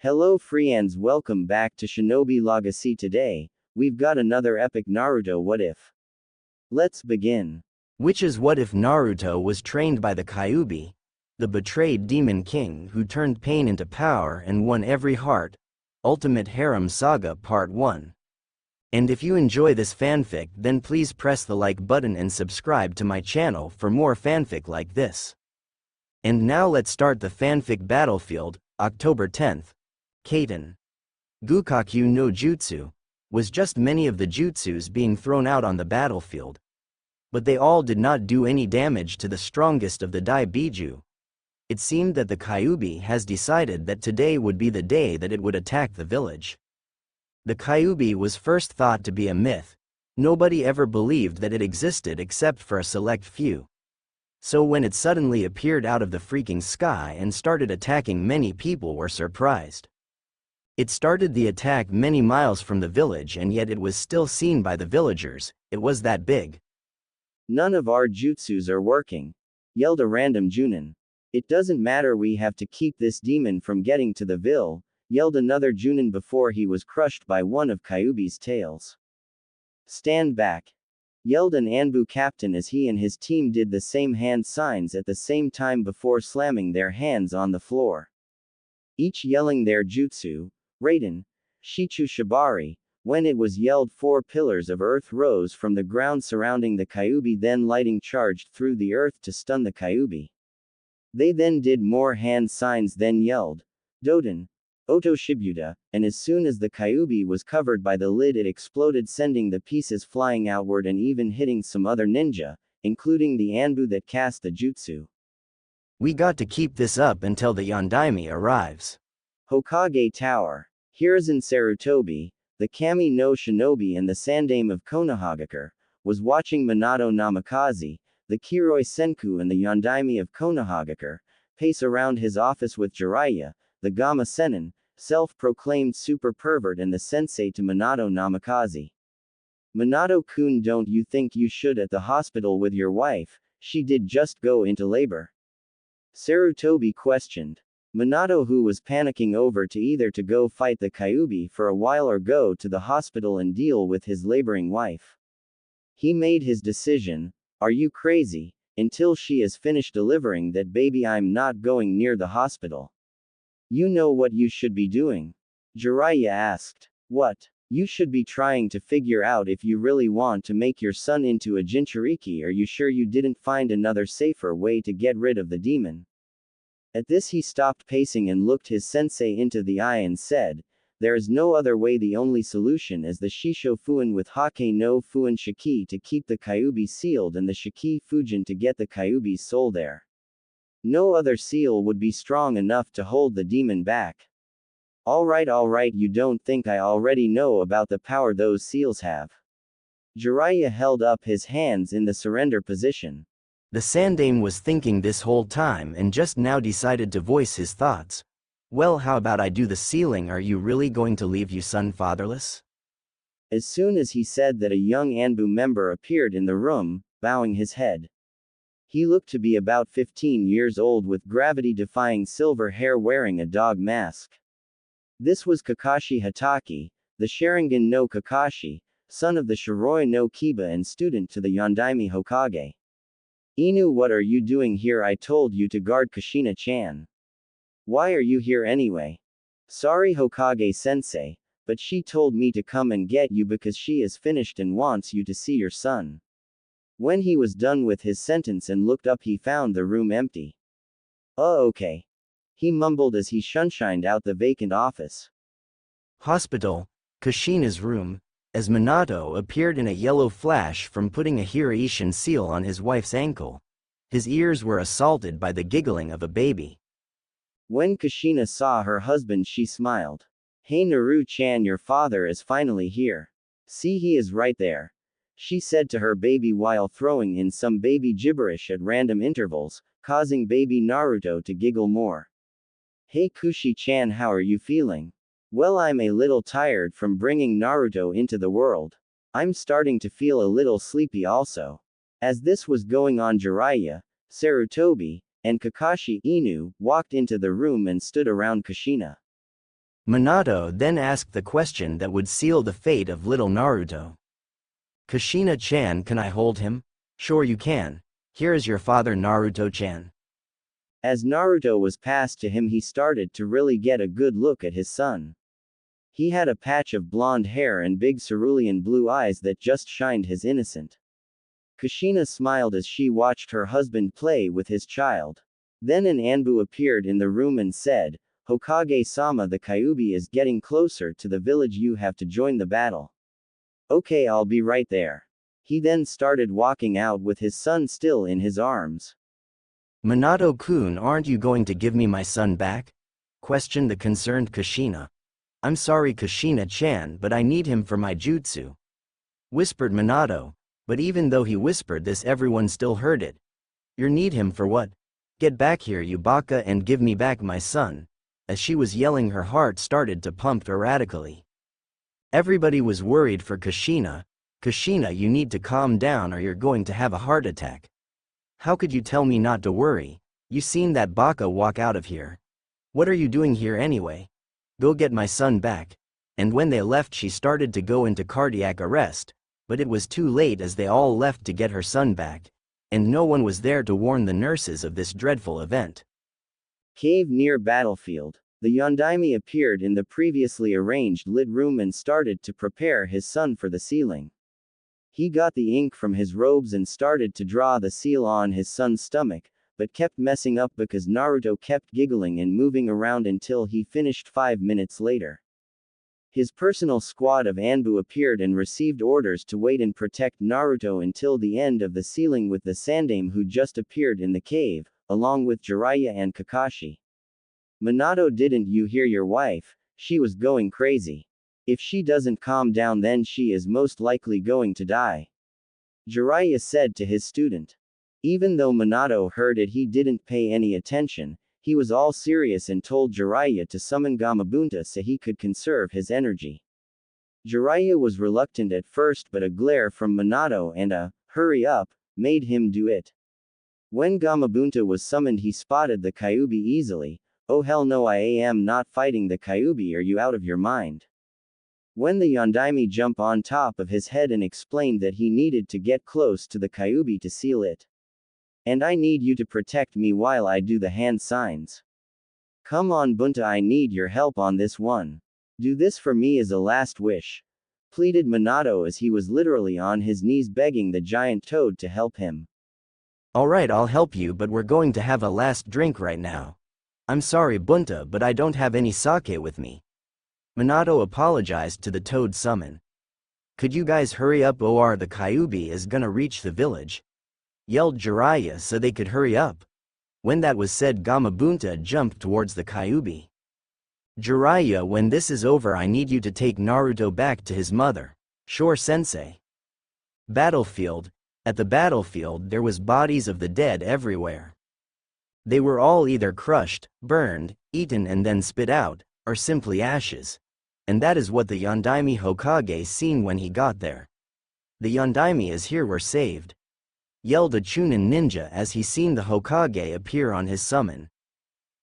Hello friends, welcome back to Shinobi Legacy. Today, we've got another epic Naruto what if. Let's begin. Which is what if Naruto was trained by the Kyuubi, the betrayed demon king who turned pain into power and won every heart. Ultimate Harem Saga Part 1. And if you enjoy this fanfic, then please press the like button and subscribe to my channel for more fanfic like this. And now let's start the fanfic battlefield. October 10th. Kaiten. Gukakyu no Jutsu was just many of the jutsus being thrown out on the battlefield. But they all did not do any damage to the strongest of the Daibiju. It seemed that the Kyuubi has decided that today would be the day that it would attack the village. The Kyuubi was first thought to be a myth. Nobody ever believed that it existed except for a select few. So when it suddenly appeared out of the freaking sky and started attacking, many people were surprised. It started the attack many miles from the village, and yet it was still seen by the villagers. It was that big. None of our jutsus are working, yelled a random Junin. It doesn't matter, we have to keep this demon from getting to the ville, yelled another Junin before he was crushed by one of Kyuubi's tails. Stand back, yelled an Anbu captain as he and his team did the same hand signs at the same time before slamming their hands on the floor. Each yelling their jutsu, Raiden, Shichu Shibari. When it was yelled, 4 pillars of earth rose from the ground surrounding the Kyuubi, then lighting charged through the earth to stun the Kyuubi. They then did more hand signs, then yelled, Doden, Oto Shibuya, and as soon as the Kyuubi was covered by the lid, it exploded, sending the pieces flying outward and even hitting some other ninja, including the Anbu that cast the jutsu. We got to keep this up until the Yondaime arrives. Hokage Tower. Hiruzen Sarutobi, the Kami no Shinobi and the Sandaime of Konohagakure, was watching Minato Namikaze, the Kiroi Senku and the Yondaime of Konohagakure, pace around his office with Jiraiya, the Gama Sennin, self-proclaimed super pervert and the sensei to Minato Namikaze. Minato-kun, don't you think you should at the hospital with your wife? She did just go into labor. Sarutobi questioned. Minato, who was panicking over to either to go fight the Kyuubi for a while or go to the hospital and deal with his laboring wife. He made his decision. Are you crazy? Until she is finished delivering that baby, I'm not going near the hospital. You know what you should be doing? Jiraiya asked. What? You should be trying to figure out if you really want to make your son into a Jinchuriki. Are you sure you didn't find another safer way to get rid of the demon? At this he stopped pacing and looked his sensei into the eye and said, there is no other way, the only solution is the Shisho Fuin with Hake no Fuin Shiki to keep the Kyuubi sealed and the Shiki Fujin to get the Kyuubi's soul there. No other seal would be strong enough to hold the demon back. Alright, you don't think I already know about the power those seals have? Jiraiya held up his hands in the surrender position. The Sandaime was thinking this whole time and just now decided to voice his thoughts. Well, how about I do the sealing? Are you really going to leave your son fatherless? As soon as he said that, a young Anbu member appeared in the room, bowing his head. He looked to be about 15 years old with gravity-defying silver hair, wearing a dog mask. This was Kakashi Hatake, the Sharingan no Kakashi, son of the Shiroi no Kiba and student to the Yondaime Hokage. Inu, what are you doing here? I told you to guard Kushina-chan. Why are you here anyway? Sorry Hokage-sensei, but she told me to come and get you because she is finished and wants you to see your son. When he was done with his sentence and looked up, he found the room empty. Okay. He mumbled as he sunshined out the vacant office. Hospital, Kushina's room, as Minato appeared in a yellow flash from putting a Hiraishin seal on his wife's ankle. His ears were assaulted by the giggling of a baby. When Kushina saw her husband, she smiled. Hey Naru-chan, your father is finally here. See, he is right there, she said to her baby while throwing in some baby gibberish at random intervals, causing baby Naruto to giggle more. Hey Kushi-chan, how are you feeling? Well, I'm a little tired from bringing Naruto into the world. I'm starting to feel a little sleepy also. As this was going on, Jiraiya, Sarutobi, and Kakashi Inu walked into the room and stood around Kushina. Minato then asked the question that would seal the fate of little Naruto. Kushina-chan, can I hold him? Sure you can. Here is your father Naruto-chan. As Naruto was passed to him, he started to really get a good look at his son. He had a patch of blonde hair and big cerulean blue eyes that just shined his innocent. Kushina smiled as she watched her husband play with his child. Then an Anbu appeared in the room and said, Hokage-sama, the Kyuubi is getting closer to the village, you have to join the battle. Okay, I'll be right there. He then started walking out with his son still in his arms. Minato-kun, aren't you going to give me my son back? Questioned the concerned Kushina. I'm sorry Kushina-chan, but I need him for my jutsu. Whispered Minato, but even though he whispered this, everyone still heard it. You need him for what? Get back here, you baka, and give me back my son. As she was yelling, her heart started to pump erratically. Everybody was worried for Kushina. Kushina, you need to calm down or you're going to have a heart attack. How could you tell me not to worry? You seen that baka walk out of here. What are you doing here anyway? Go get my son back. And when they left, she started to go into cardiac arrest, but it was too late as they all left to get her son back, and no one was there to warn the nurses of this dreadful event. Cave near battlefield. The Yondaime appeared in the previously arranged lit room and started to prepare his son for the sealing. He got the ink from his robes and started to draw the seal on his son's stomach, but kept messing up because Naruto kept giggling and moving around until he finished 5 minutes later. His personal squad of Anbu appeared and received orders to wait and protect Naruto until the end of the sealing with the Sandaime, who just appeared in the cave, along with Jiraiya and Kakashi. Minato, didn't you hear your wife? She was going crazy. If she doesn't calm down, then she is most likely going to die. Jiraiya said to his student. Even though Minato heard it, he didn't pay any attention. He was all serious and told Jiraiya to summon Gamabunta so he could conserve his energy. Jiraiya was reluctant at first, but a glare from Minato and a hurry up made him do it. When Gamabunta was summoned, he spotted the Kyuubi easily. Oh hell no, I am not fighting the Kyuubi, are you out of your mind? When the Yondaime jumped on top of his head and explained that he needed to get close to the Kyuubi to seal it. And I need you to protect me while I do the hand signs. Come on Bunta, I need your help on this one. Do this for me as a last wish. Pleaded Minato as he was literally on his knees begging the giant toad to help him. Alright, I'll help you, but we're going to have a last drink right now. I'm sorry Bunta, but I don't have any sake with me. Minato apologized to the toad summon. Could you guys hurry up, or the Kyuubi is gonna reach the village? Yelled Jiraiya so they could hurry up. When that was said, Gamabunta jumped towards the Kyuubi. Jiraiya, when this is over, I need you to take Naruto back to his mother. Sure sensei. Battlefield. At the battlefield there was bodies of the dead everywhere. They were all either crushed, burned, eaten and then spit out, or simply ashes. And that is what the Yondaime Hokage seen when he got there. The Yondaime is here, were saved. Yelled a Chunin ninja as he seen the Hokage appear on his summon.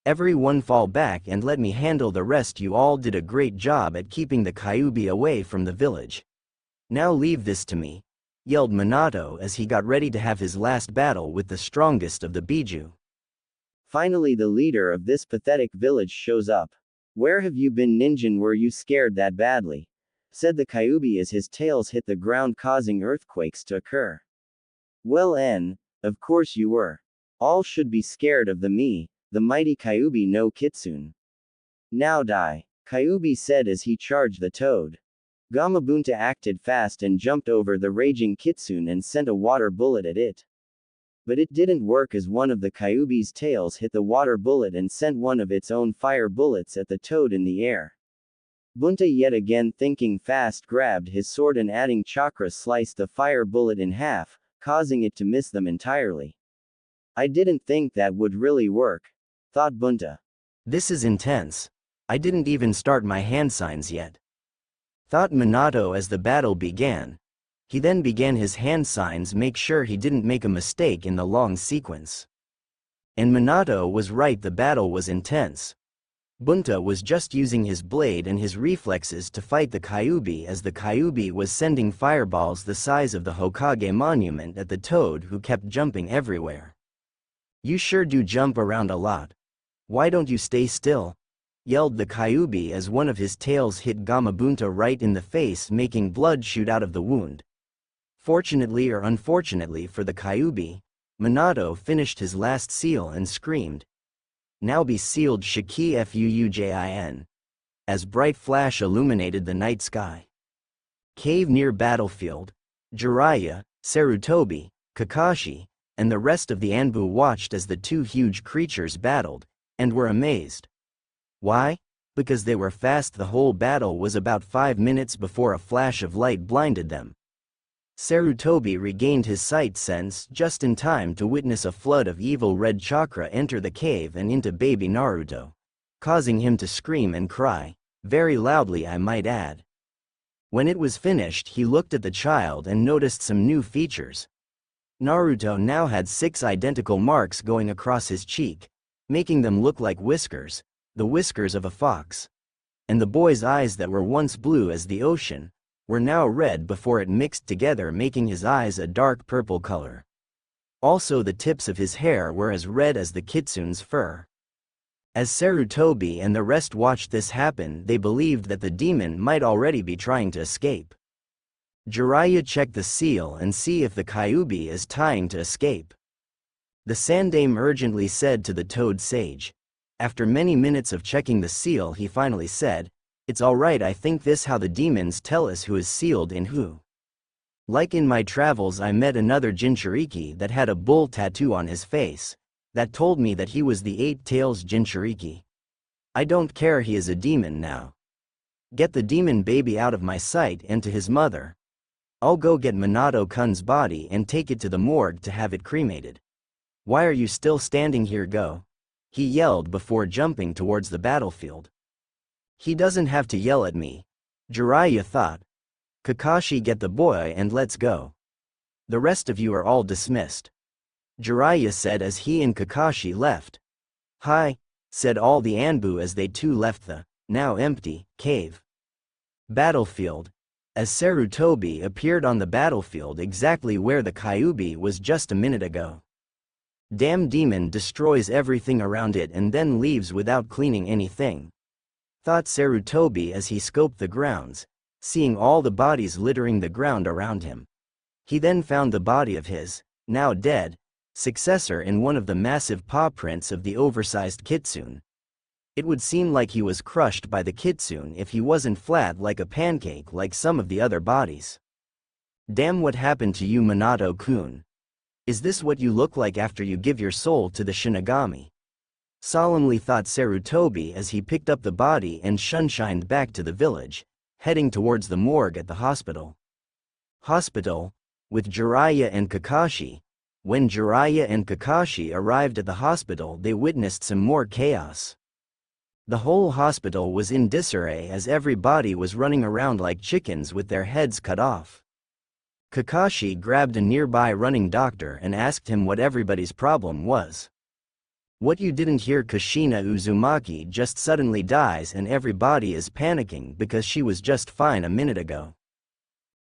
Everyone fall back and let me handle the rest, you all did a great job at keeping the Kyuubi away from the village. Now leave this to me. Yelled Minato as he got ready to have his last battle with the strongest of the Biju. Finally, the leader of this pathetic village shows up. Where have you been, Ninjin? Were you scared that badly? Said the Kyuubi as his tails hit the ground, causing earthquakes to occur. Well, of course you were. All should be scared of the mighty Kyuubi no Kitsune. Now die. Kyuubi said as he charged the toad. Gamabunta acted fast and jumped over the raging Kitsune and sent a water bullet at it. But it didn't work as one of the Kyuubi's tails hit the water bullet and sent one of its own fire bullets at the toad in the air. Bunta, yet again thinking fast, grabbed his sword and adding chakra sliced the fire bullet in half, causing it to miss them entirely. I didn't think that would really work, thought Bunta. This is intense. I didn't even start my hand signs yet, thought Minato as the battle began. He then began his hand signs, make sure he didn't make a mistake in the long sequence. And Minato was right, the battle was intense. Bunta was just using his blade and his reflexes to fight the Kyuubi as the Kyuubi was sending fireballs the size of the Hokage monument at the toad who kept jumping everywhere. "You sure do jump around a lot. Why don't you stay still?" yelled the Kyuubi as one of his tails hit Gamabunta right in the face, making blood shoot out of the wound. Fortunately or unfortunately for the Kyuubi, Minato finished his last seal and screamed, "Now be sealed Shiki Fuujin," as bright flash illuminated the night sky. Cave near battlefield, Jiraiya, Sarutobi, Kakashi, and the rest of the Anbu watched as the two huge creatures battled, and were amazed. Why? Because they were fast. The whole battle was about 5 minutes before a flash of light blinded them. Sarutobi regained his sight sense just in time to witness a flood of evil red chakra enter the cave and into baby Naruto, causing him to scream and cry, very loudly I might add. When it was finished, he looked at the child and noticed some new features. Naruto now had 6 identical marks going across his cheek, making them look like whiskers, the whiskers of a fox. And the boy's eyes that were once blue as the ocean, were now red before it mixed together, making his eyes a dark purple color. Also the tips of his hair were as red as the kitsune's fur. As Sarutobi and the rest watched this happen, they believed that the demon might already be trying to escape. Jiraiya checked the seal and see if the Kyuubi is trying to escape. The Sandaime urgently said to the Toad Sage. After many minutes of checking the seal, he finally said, "It's alright, I think this how the demons tell us who is sealed in who. Like in my travels I met another Jinchuriki that had a bull tattoo on his face, that told me that he was the 8 Tails Jinchuriki. I don't care, he is a demon now. Get the demon baby out of my sight and to his mother. I'll go get Minato-kun's body and take it to the morgue to have it cremated. Why are you still standing here, go?" he yelled before jumping towards the battlefield. He doesn't have to yell at me, Jiraiya thought. Kakashi, get the boy and let's go. The rest of you are all dismissed, Jiraiya said as he and Kakashi left. Hi, said all the Anbu as they too left the, now empty, cave. Battlefield. As Sarutobi appeared on the battlefield exactly where the Kyuubi was just a minute ago. Damn demon destroys everything around it and then leaves without cleaning anything, thought Sarutobi as he scoped the grounds, seeing all the bodies littering the ground around him. He then found the body of his, now dead, successor in one of the massive paw prints of the oversized kitsune. It would seem like he was crushed by the kitsune if he wasn't flat like a pancake like some of the other bodies. Damn, what happened to you, Minato-kun? Is this what you look like after you give your soul to the Shinigami? Solemnly thought Sarutobi as he picked up the body and shunshined back to the village, heading towards the morgue at the hospital. With Jiraiya and Kakashi. When Jiraiya and Kakashi arrived at the hospital, they witnessed some more chaos. The whole hospital was in disarray as everybody was running around like chickens with their heads cut off. Kakashi grabbed a nearby running doctor and asked him what everybody's problem was. What, you didn't hear? Kushina Uzumaki just suddenly dies and everybody is panicking because she was just fine a minute ago.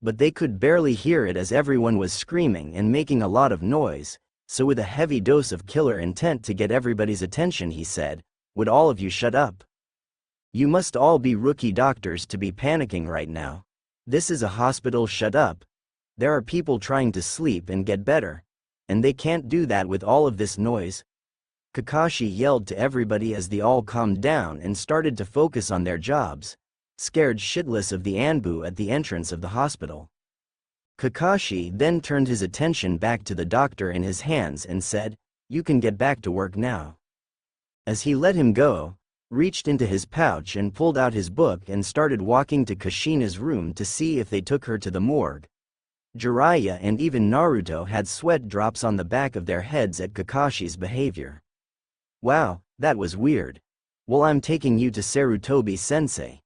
But they could barely hear it as everyone was screaming and making a lot of noise, so with a heavy dose of killer intent to get everybody's attention, he said, "Would all of you shut up? You must all be rookie doctors to be panicking right now. This is a hospital, shut up. There are people trying to sleep and get better, and they can't do that with all of this noise." Kakashi yelled to everybody as they all calmed down and started to focus on their jobs, scared shitless of the Anbu at the entrance of the hospital. Kakashi then turned his attention back to the doctor in his hands and said, "You can get back to work now." As he let him go, reached into his pouch and pulled out his book and started walking to Kushina's room to see if they took her to the morgue. Jiraiya and even Naruto had sweat drops on the back of their heads at Kakashi's behavior. "Wow, that was weird. Well, I'm taking you to Sarutobi-sensei,"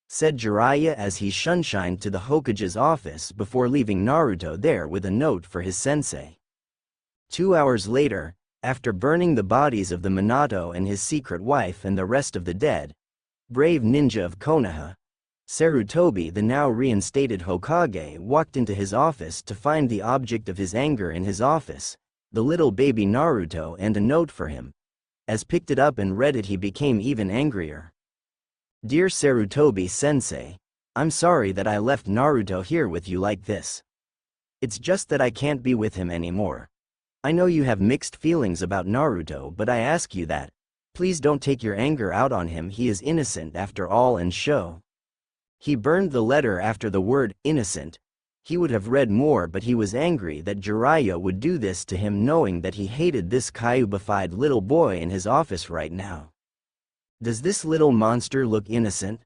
said Jiraiya as he shunshined to the Hokage's office before leaving Naruto there with a note for his sensei. 2 hours later, After burning the bodies of the Minato and his secret wife and the rest of the dead, brave ninja of Konoha, Sarutobi, the now reinstated Hokage, walked into his office to find the object of his anger in his office, the little baby Naruto, and a note for him. As picked it up and read it, he became even angrier. Dear Sarutobi-sensei, I'm sorry that I left Naruto here with you like this. It's just that I can't be with him anymore. I know you have mixed feelings about Naruto, but I ask you that, please don't take your anger out on him. He is innocent after all, and show. He burned the letter after the word innocent. He would have read more, but he was angry that Jiraiya would do this to him, knowing that he hated this Kyuubified little boy in his office right now. Does this little monster look innocent?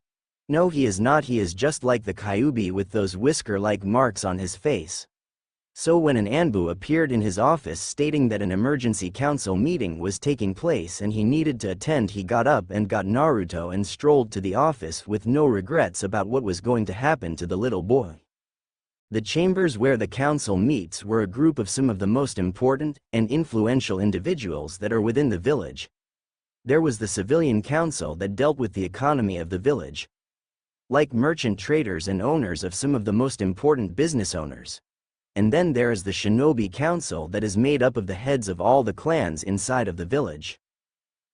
No, he is not. He is just like the Kyuubi with those whisker-like marks on his face. So when an Anbu appeared in his office stating that an emergency council meeting was taking place and he needed to attend, he got up and got Naruto and strolled to the office with no regrets about what was going to happen to the little boy. The chambers where the council meets were a group of some of the most important and influential individuals that are within the village. There was the civilian council that dealt with the economy of the village, like merchant traders and owners of some of the most important business owners. And then there is the Shinobi Council that is made up of the heads of all the clans inside of the village.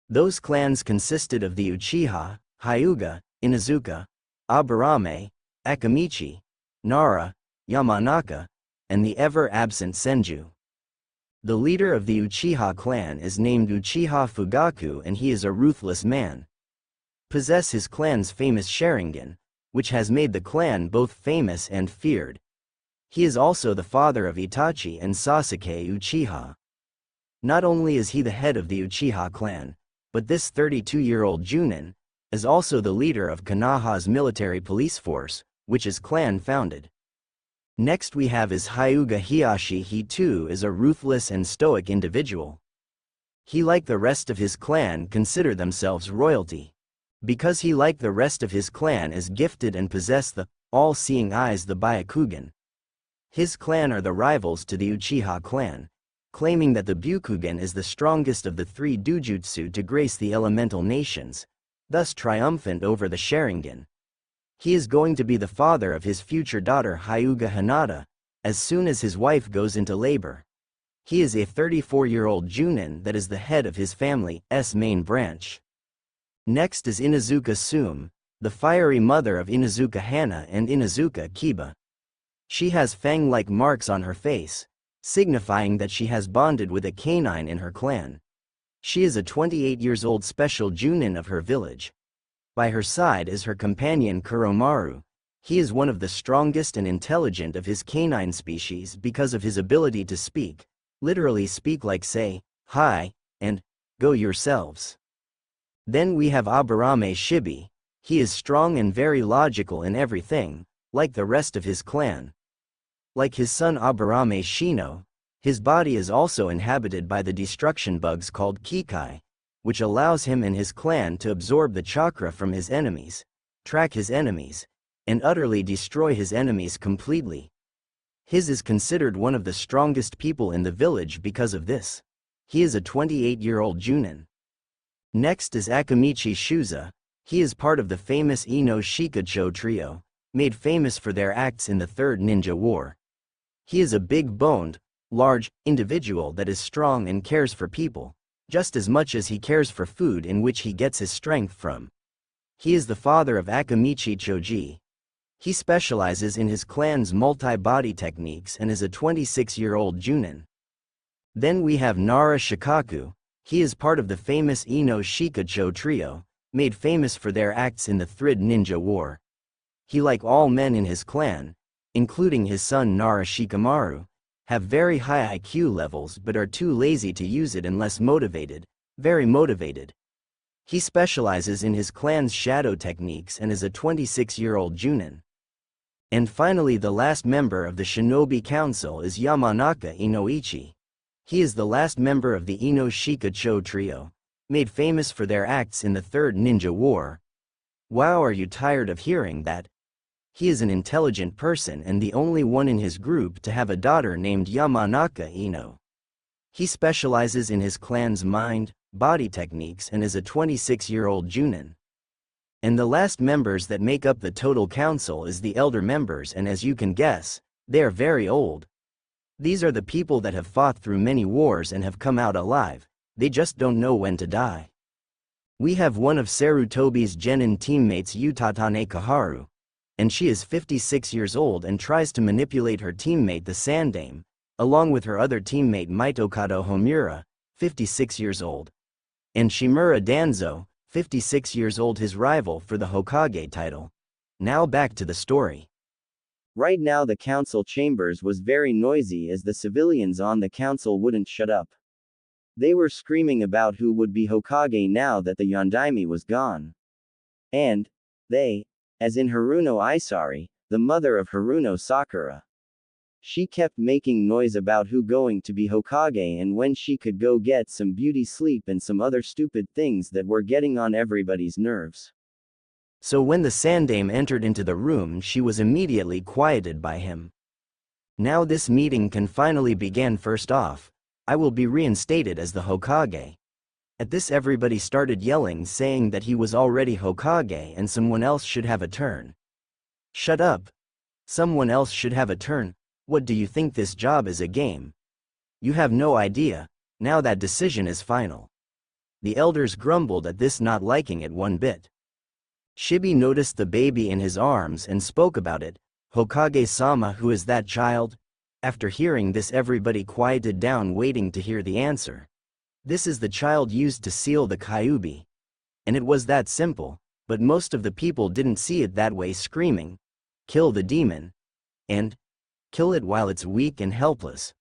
Those clans consisted of the Uchiha, Hyuga, Inuzuka, Aburame, Akamichi, Nara, Yamanaka, and the ever-absent Senju. The leader of the Uchiha clan is named Uchiha Fugaku, and he is a ruthless man. Possess his clan's famous Sharingan, which has made the clan both famous and feared. He is also the father of Itachi and Sasuke Uchiha. Not only is he the head of the Uchiha clan, but this 32-year-old Junin is also the leader of Konoha's military police force, which is clan-founded. Next we have is Hyuga Hiyashi. He too is a ruthless and stoic individual. He, like the rest of his clan, consider themselves royalty. Because he, like the rest of his clan, is gifted and possess the all-seeing eyes, the Byakugan. His clan are the rivals to the Uchiha clan, claiming that the Byakugan is the strongest of the three dojutsu to grace the elemental nations, thus triumphant over the Sharingan. He is going to be the father of his future daughter Hyuga Hinata, as soon as his wife goes into labor. He is a 34-year-old Junin that is the head of his family's main branch. Next is Inuzuka Sume, the fiery mother of Inuzuka Hana and Inuzuka Kiba. She has fang-like marks on her face, signifying that she has bonded with a canine in her clan. She is a 28-years-old special Junin of her village. By her side is her companion Kuromaru. He is one of the strongest and intelligent of his canine species because of his ability to speak, literally speak like say, hi, and go yourselves. Then we have Aburame Shibi. He is strong and very logical in everything, like the rest of his clan. Like his son Aburame Shino, his body is also inhabited by the destruction bugs called Kikai, which allows him and his clan to absorb the chakra from his enemies, track his enemies, and utterly destroy his enemies completely. His is considered one of the strongest people in the village because of this. He is a 28-year-old Junin. Next is Akamichi Shuza. He is part of the famous Ino Shikacho trio, made famous for their acts in the Third Ninja War. He is a big-boned, large individual that is strong and cares for people, just as much as he cares for food in which he gets his strength from. He is the father of Akamichi Choji. He specializes in his clan's multi-body techniques and is a 26-year-old Junin. Then we have Nara Shikaku. He is part of the famous Ino Shikacho trio, made famous for their acts in the Third Ninja War. He, like all men in his clan, including his son Nara Shikamaru, have very high IQ levels but are too lazy to use it unless motivated, very motivated. He specializes in his clan's shadow techniques and is a 26-year-old Junin. And finally, the last member of the Shinobi Council is Yamanaka Inoichi. He is the last member of the Ino Shikacho trio, made famous for their acts in the Third Ninja War. Wow, are you tired of hearing that? He is an intelligent person and the only one in his group to have a daughter named Yamanaka Ino. He specializes in his clan's mind, body techniques and is a 26-year-old Junin. And the last members that make up the total council is the elder members, and as you can guess, they are very old. These are the people that have fought through many wars and have come out alive, they just don't know when to die. We have one of Sarutobi's genin teammates, Utatane Kaharu, and she is 56 years old and tries to manipulate her teammate the Sandame, along with her other teammate Mitokado Homura, 56 years old, and Shimura Danzo, 56 years old, his rival for the Hokage title. Now back to the story. Right now the council chambers was very noisy as the civilians on the council wouldn't shut up. They were screaming about who would be Hokage now that the Yondaime was gone. And, they, as in Haruno Isari, the mother of Haruno Sakura. She kept making noise about who going to be Hokage and when she could go get some beauty sleep and some other stupid things that were getting on everybody's nerves. So when the Sandame entered into the room, she was immediately quieted by him. Now this meeting can finally begin. First off, I will be reinstated as the Hokage. At this everybody started yelling, saying that he was already Hokage and someone else should have a turn. Shut up. Someone else should have a turn. What do you think this job is, a game? You have no idea. Now that decision is final. The elders grumbled at this, not liking it one bit. Shibi noticed the baby in his arms and spoke about it. Hokage-sama, who is that child? After hearing this, everybody quieted down, waiting to hear the answer. This is the child used to seal the Kyuubi. And it was that simple, but most of the people didn't see it that way, screaming, "Kill the demon!" and "Kill it while it's weak and helpless."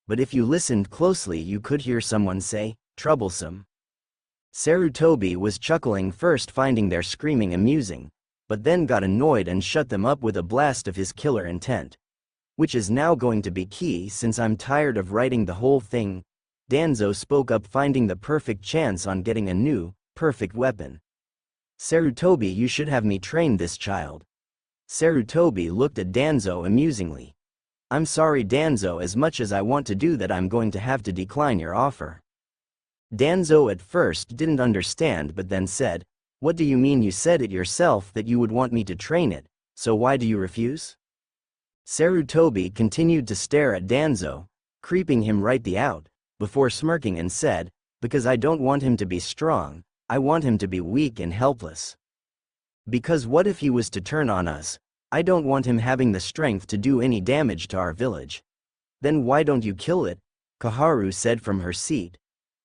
But if you listened closely, you could hear someone say, "Troublesome." Sarutobi was chuckling first, finding their screaming amusing, but then got annoyed and shut them up with a blast of his killer intent. Which is now going to be key since I'm tired of writing the whole thing. Danzo spoke up, finding the perfect chance on getting a new, perfect weapon. "Sarutobi, you should have me train this child." Sarutobi looked at Danzo amusingly. "I'm sorry Danzo, as much as I want to do that, I'm going to have to decline your offer." Danzo at first didn't understand, but then said, "What do you mean? You said it yourself that you would want me to train it, so why do you refuse?" Sarutobi continued to stare at Danzo, creeping him right out, before smirking and said, "Because I don't want him to be strong, I want him to be weak and helpless. Because what if he was to turn on us? I don't want him having the strength to do any damage to our village." "Then why don't you kill it?" Kaharu said from her seat.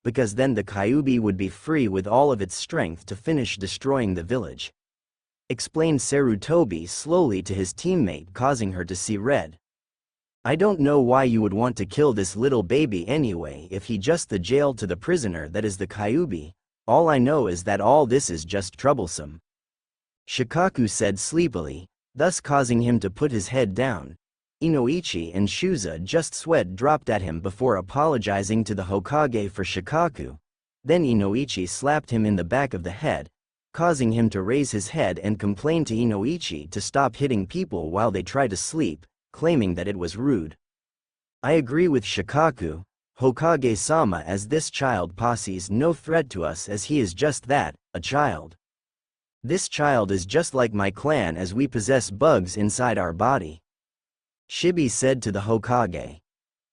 "Because then the Kyuubi would be free with all of its strength to finish destroying the village," explained Sarutobi slowly to his teammate, causing her to see red. "I don't know why you would want to kill this little baby anyway if he just the jail to the prisoner that is the Kyuubi. All I know is that all this is just troublesome," Shikaku said sleepily, thus causing him to put his head down. Inoichi and Shuza just sweat dropped at him before apologizing to the Hokage for Shikaku. Then Inoichi slapped him in the back of the head, causing him to raise his head and complain to Inoichi to stop hitting people while they try to sleep, claiming that it was rude. "I agree with Shikaku, Hokage-sama, as this child poses no threat to us, as he is just that, a child. This child is just like my clan, as we possess bugs inside our body," Shibi said to the Hokage.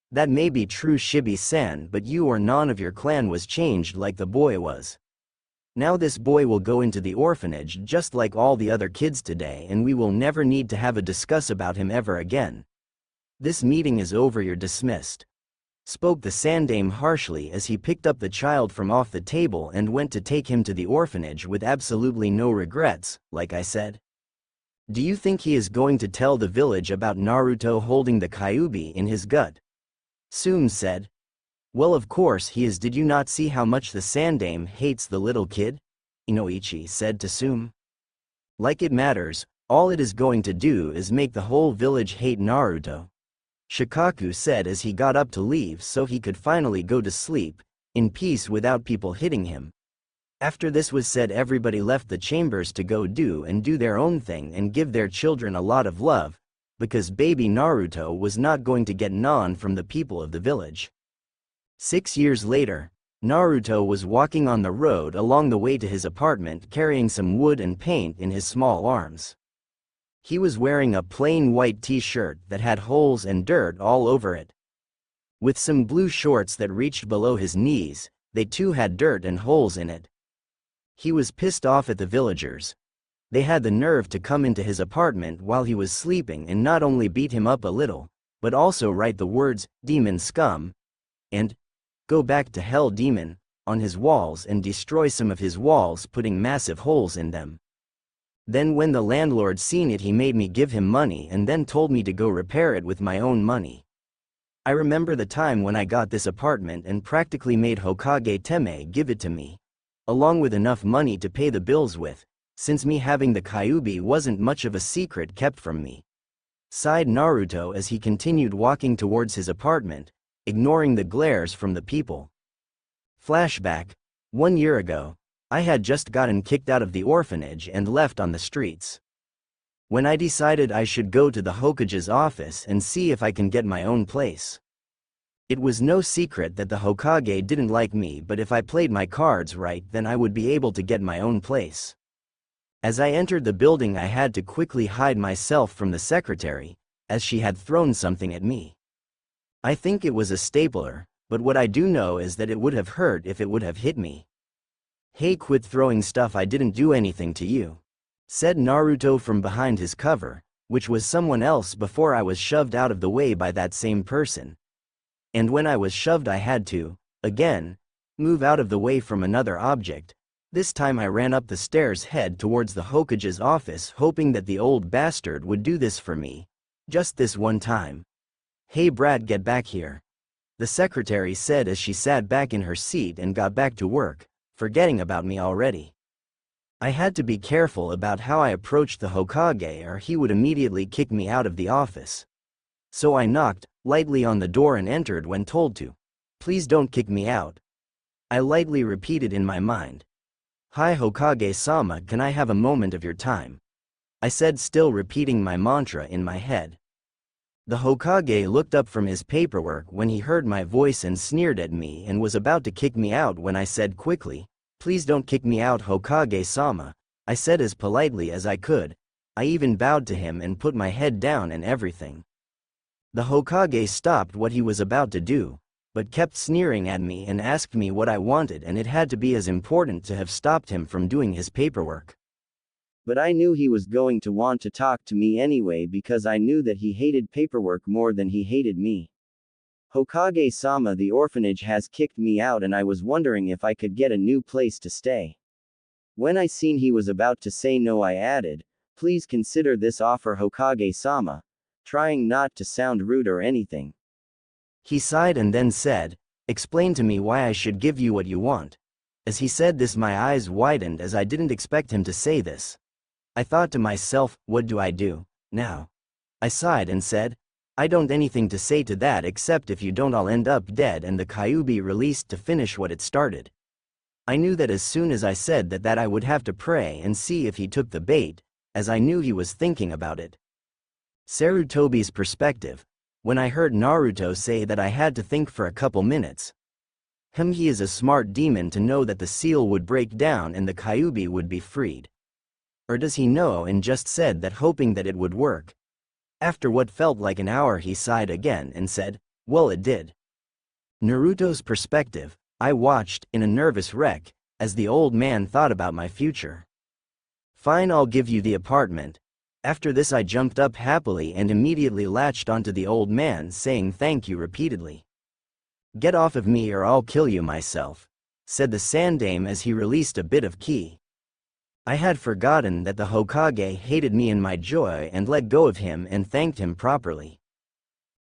"That may be true, Shibi-san, but you or none of your clan was changed like the boy was. Now this boy will go into the orphanage just like all the other kids today, and we will never need to have a discuss about him ever again. This meeting is over, you're dismissed," spoke the Sandame harshly as he picked up the child from off the table and went to take him to the orphanage with absolutely no regrets, like I said. "Do you think he is going to tell the village about Naruto holding the Kyuubi in his gut?" Sum said. "Well, of course he is. Did you not see how much the Sandame hates the little kid?" Inoichi said to Sum. "Like it matters, all it is going to do is make the whole village hate Naruto," Shikaku said as he got up to leave so he could finally go to sleep, in peace without people hitting him. After this was said, everybody left the chambers to go do their own thing and give their children a lot of love, because baby Naruto was not going to get none from the people of the village. 6 years later, Naruto was walking on the road along the way to his apartment carrying some wood and paint in his small arms. He was wearing a plain white t-shirt that had holes and dirt all over it. With some blue shorts that reached below his knees, they too had dirt and holes in it. He was pissed off at the villagers. They had the nerve to come into his apartment while he was sleeping and not only beat him up a little, but also write the words, "Demon scum," and "Go back to hell demon," on his walls and destroy some of his walls putting massive holes in them. Then when the landlord seen it he made me give him money and then told me to go repair it with my own money. I remember the time when I got this apartment and practically made Hokage Teme give it to me, along with enough money to pay the bills with, since me having the Kyuubi wasn't much of a secret kept from me. Sighed Naruto as he continued walking towards his apartment, ignoring the glares from the people. Flashback: 1 year ago, I had just gotten kicked out of the orphanage and left on the streets. When I decided I should go to the Hokage's office and see if I can get my own place. It was no secret that the Hokage didn't like me, but if I played my cards right then I would be able to get my own place. As I entered the building I had to quickly hide myself from the secretary, as she had thrown something at me. I think it was a stapler, but what I do know is that it would have hurt if it would have hit me. "Hey, quit throwing stuff, I didn't do anything to you," said Naruto from behind his cover, which was someone else before I was shoved out of the way by that same person. And when I was shoved I had to, again, move out of the way from another object. This time I ran up the stairs head towards the Hokage's office hoping that the old bastard would do this for me. Just this one time. "Hey brat, get back here," the secretary said as she sat back in her seat and got back to work, forgetting about me already. I had to be careful about how I approached the Hokage or he would immediately kick me out of the office. So I knocked lightly on the door and entered when told to. "Please don't kick me out," I lightly repeated in my mind. "Hi Hokage-sama, can I have a moment of your time?" I said, still repeating my mantra in my head. The Hokage looked up from his paperwork when he heard my voice and sneered at me and was about to kick me out when I said quickly, "Please don't kick me out Hokage-sama," I said as politely as I could. I even bowed to him and put my head down and everything. The Hokage stopped what he was about to do, but kept sneering at me and asked me what I wanted, and it had to be as important to have stopped him from doing his paperwork. But I knew he was going to want to talk to me anyway because I knew that he hated paperwork more than he hated me. "Hokage-sama, the orphanage has kicked me out and I was wondering if I could get a new place to stay." When I seen he was about to say no I added, "Please consider this offer Hokage-sama," trying not to sound rude or anything. He sighed and then said, "Explain to me why I should give you what you want." As he said this my eyes widened as I didn't expect him to say this. I thought to myself, what do I do now? I sighed and said, "I don't anything to say to that except if you don't I'll end up dead and the Kyuubi released to finish what it started." I knew that as soon as I said that I would have to pray and see if he took the bait, as I knew he was thinking about it. Sarutobi's perspective. When I heard Naruto say that I had to think for a couple minutes. He is a smart demon to know that the seal would break down and the Kyuubi would be freed. Or does he know and just said that hoping that it would work? After what felt like an hour he sighed again and said, "Well, it did." Naruto's perspective. I watched, in a nervous wreck, as the old man thought about my future. "Fine, I'll give you the apartment." After this I jumped up happily and immediately latched onto the old man saying thank you repeatedly. "Get off of me or I'll kill you myself," said the Sandame as he released a bit of ki. I had forgotten that the Hokage hated me in my joy and let go of him and thanked him properly.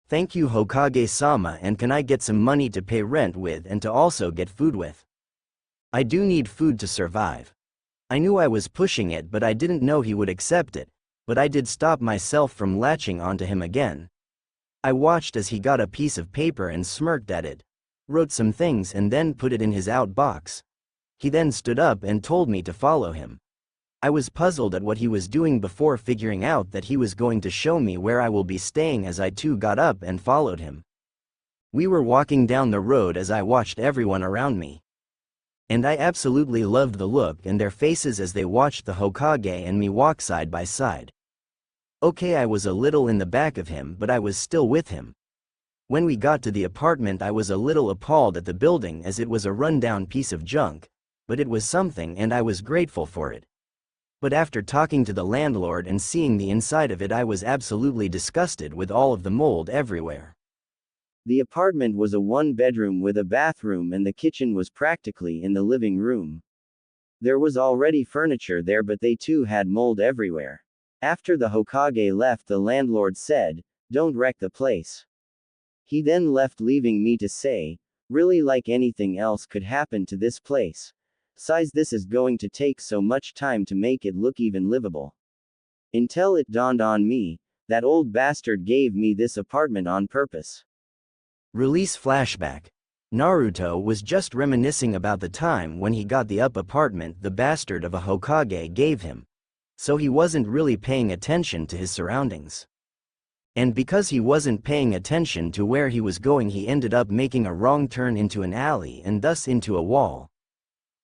"Thank you Hokage-sama, and can I get some money to pay rent with and to also get food with? I do need food to survive." I knew I was pushing it but I didn't know he would accept it. But I did stop myself from latching onto him again. I watched as he got a piece of paper and smirked at it, wrote some things and then put it in his outbox. He then stood up and told me to follow him. I was puzzled at what he was doing before figuring out that he was going to show me where I will be staying as I too got up and followed him. We were walking down the road as I watched everyone around me. And I absolutely loved the look and their faces as they watched the Hokage and me walk side by side. Okay, I was a little in the back of him, but I was still with him. When we got to the apartment, I was a little appalled at the building as it was a rundown piece of junk, but it was something and I was grateful for it. But after talking to the landlord and seeing the inside of it, I was absolutely disgusted with all of the mold everywhere. The apartment was a one-bedroom with a bathroom and the kitchen was practically in the living room. There was already furniture there, but they too had mold everywhere. After the Hokage left, the landlord said, "Don't wreck the place." He then left, leaving me to say, really, like anything else could happen to this place. Besides, this is going to take so much time to make it look even livable. Until it dawned on me, that old bastard gave me this apartment on purpose. Release flashback. Naruto was just reminiscing about the time when he got the apartment the bastard of a Hokage gave him. So he wasn't really paying attention to his surroundings. And because he wasn't paying attention to where he was going, he ended up making a wrong turn into an alley and thus into a wall.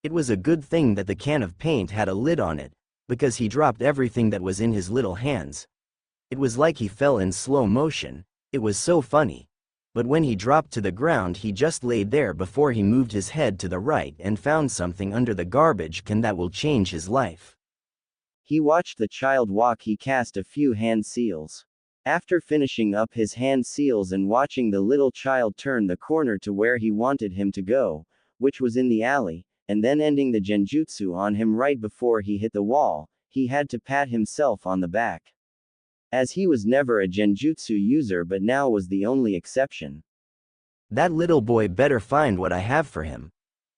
It was a good thing that the can of paint had a lid on it, because he dropped everything that was in his little hands. It was like he fell in slow motion. It was so funny. But when he dropped to the ground, he just laid there before he moved his head to the right and found something under the garbage can that will change his life. He watched the child walk. He cast a few hand seals. After finishing up his hand seals and watching the little child turn the corner to where he wanted him to go, which was in the alley, and then ending the genjutsu on him right before he hit the wall, he had to pat himself on the back. As he was never a genjutsu user, but now was the only exception. That little boy better find what I have for him.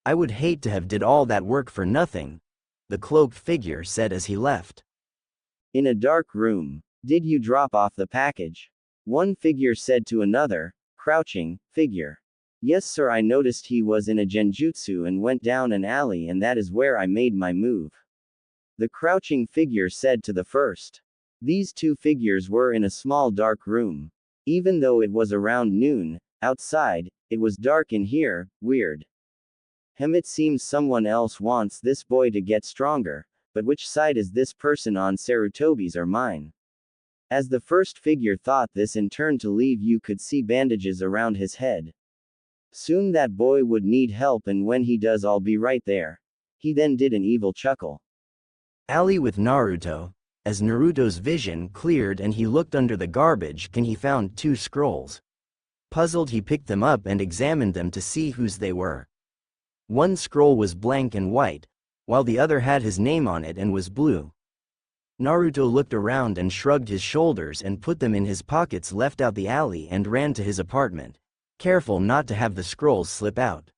I would hate to have did all that work for nothing, the cloaked figure said as he left. In a dark room. Did you drop off the package? One figure said to another, crouching figure. Yes sir, I noticed he was in a genjutsu and went down an alley, and that is where I made my move. The crouching figure said to the first. These two figures were in a small dark room. Even though it was around noon, outside, it was dark in here. Weird. It seems someone else wants this boy to get stronger, but which side is this person on, Sarutobi's or mine? As the first figure thought this and turned to leave, you could see bandages around his head. Soon that boy would need help, and when he does, I'll be right there. He then did an evil chuckle. Alley with Naruto. As Naruto's vision cleared and he looked under the garbage can, he found 2 scrolls. Puzzled, he picked them up and examined them to see whose they were. One scroll was blank and white, while the other had his name on it and was blue. Naruto looked around and shrugged his shoulders and put them in his pockets, left out the alley and ran to his apartment, careful not to have the scrolls slip out.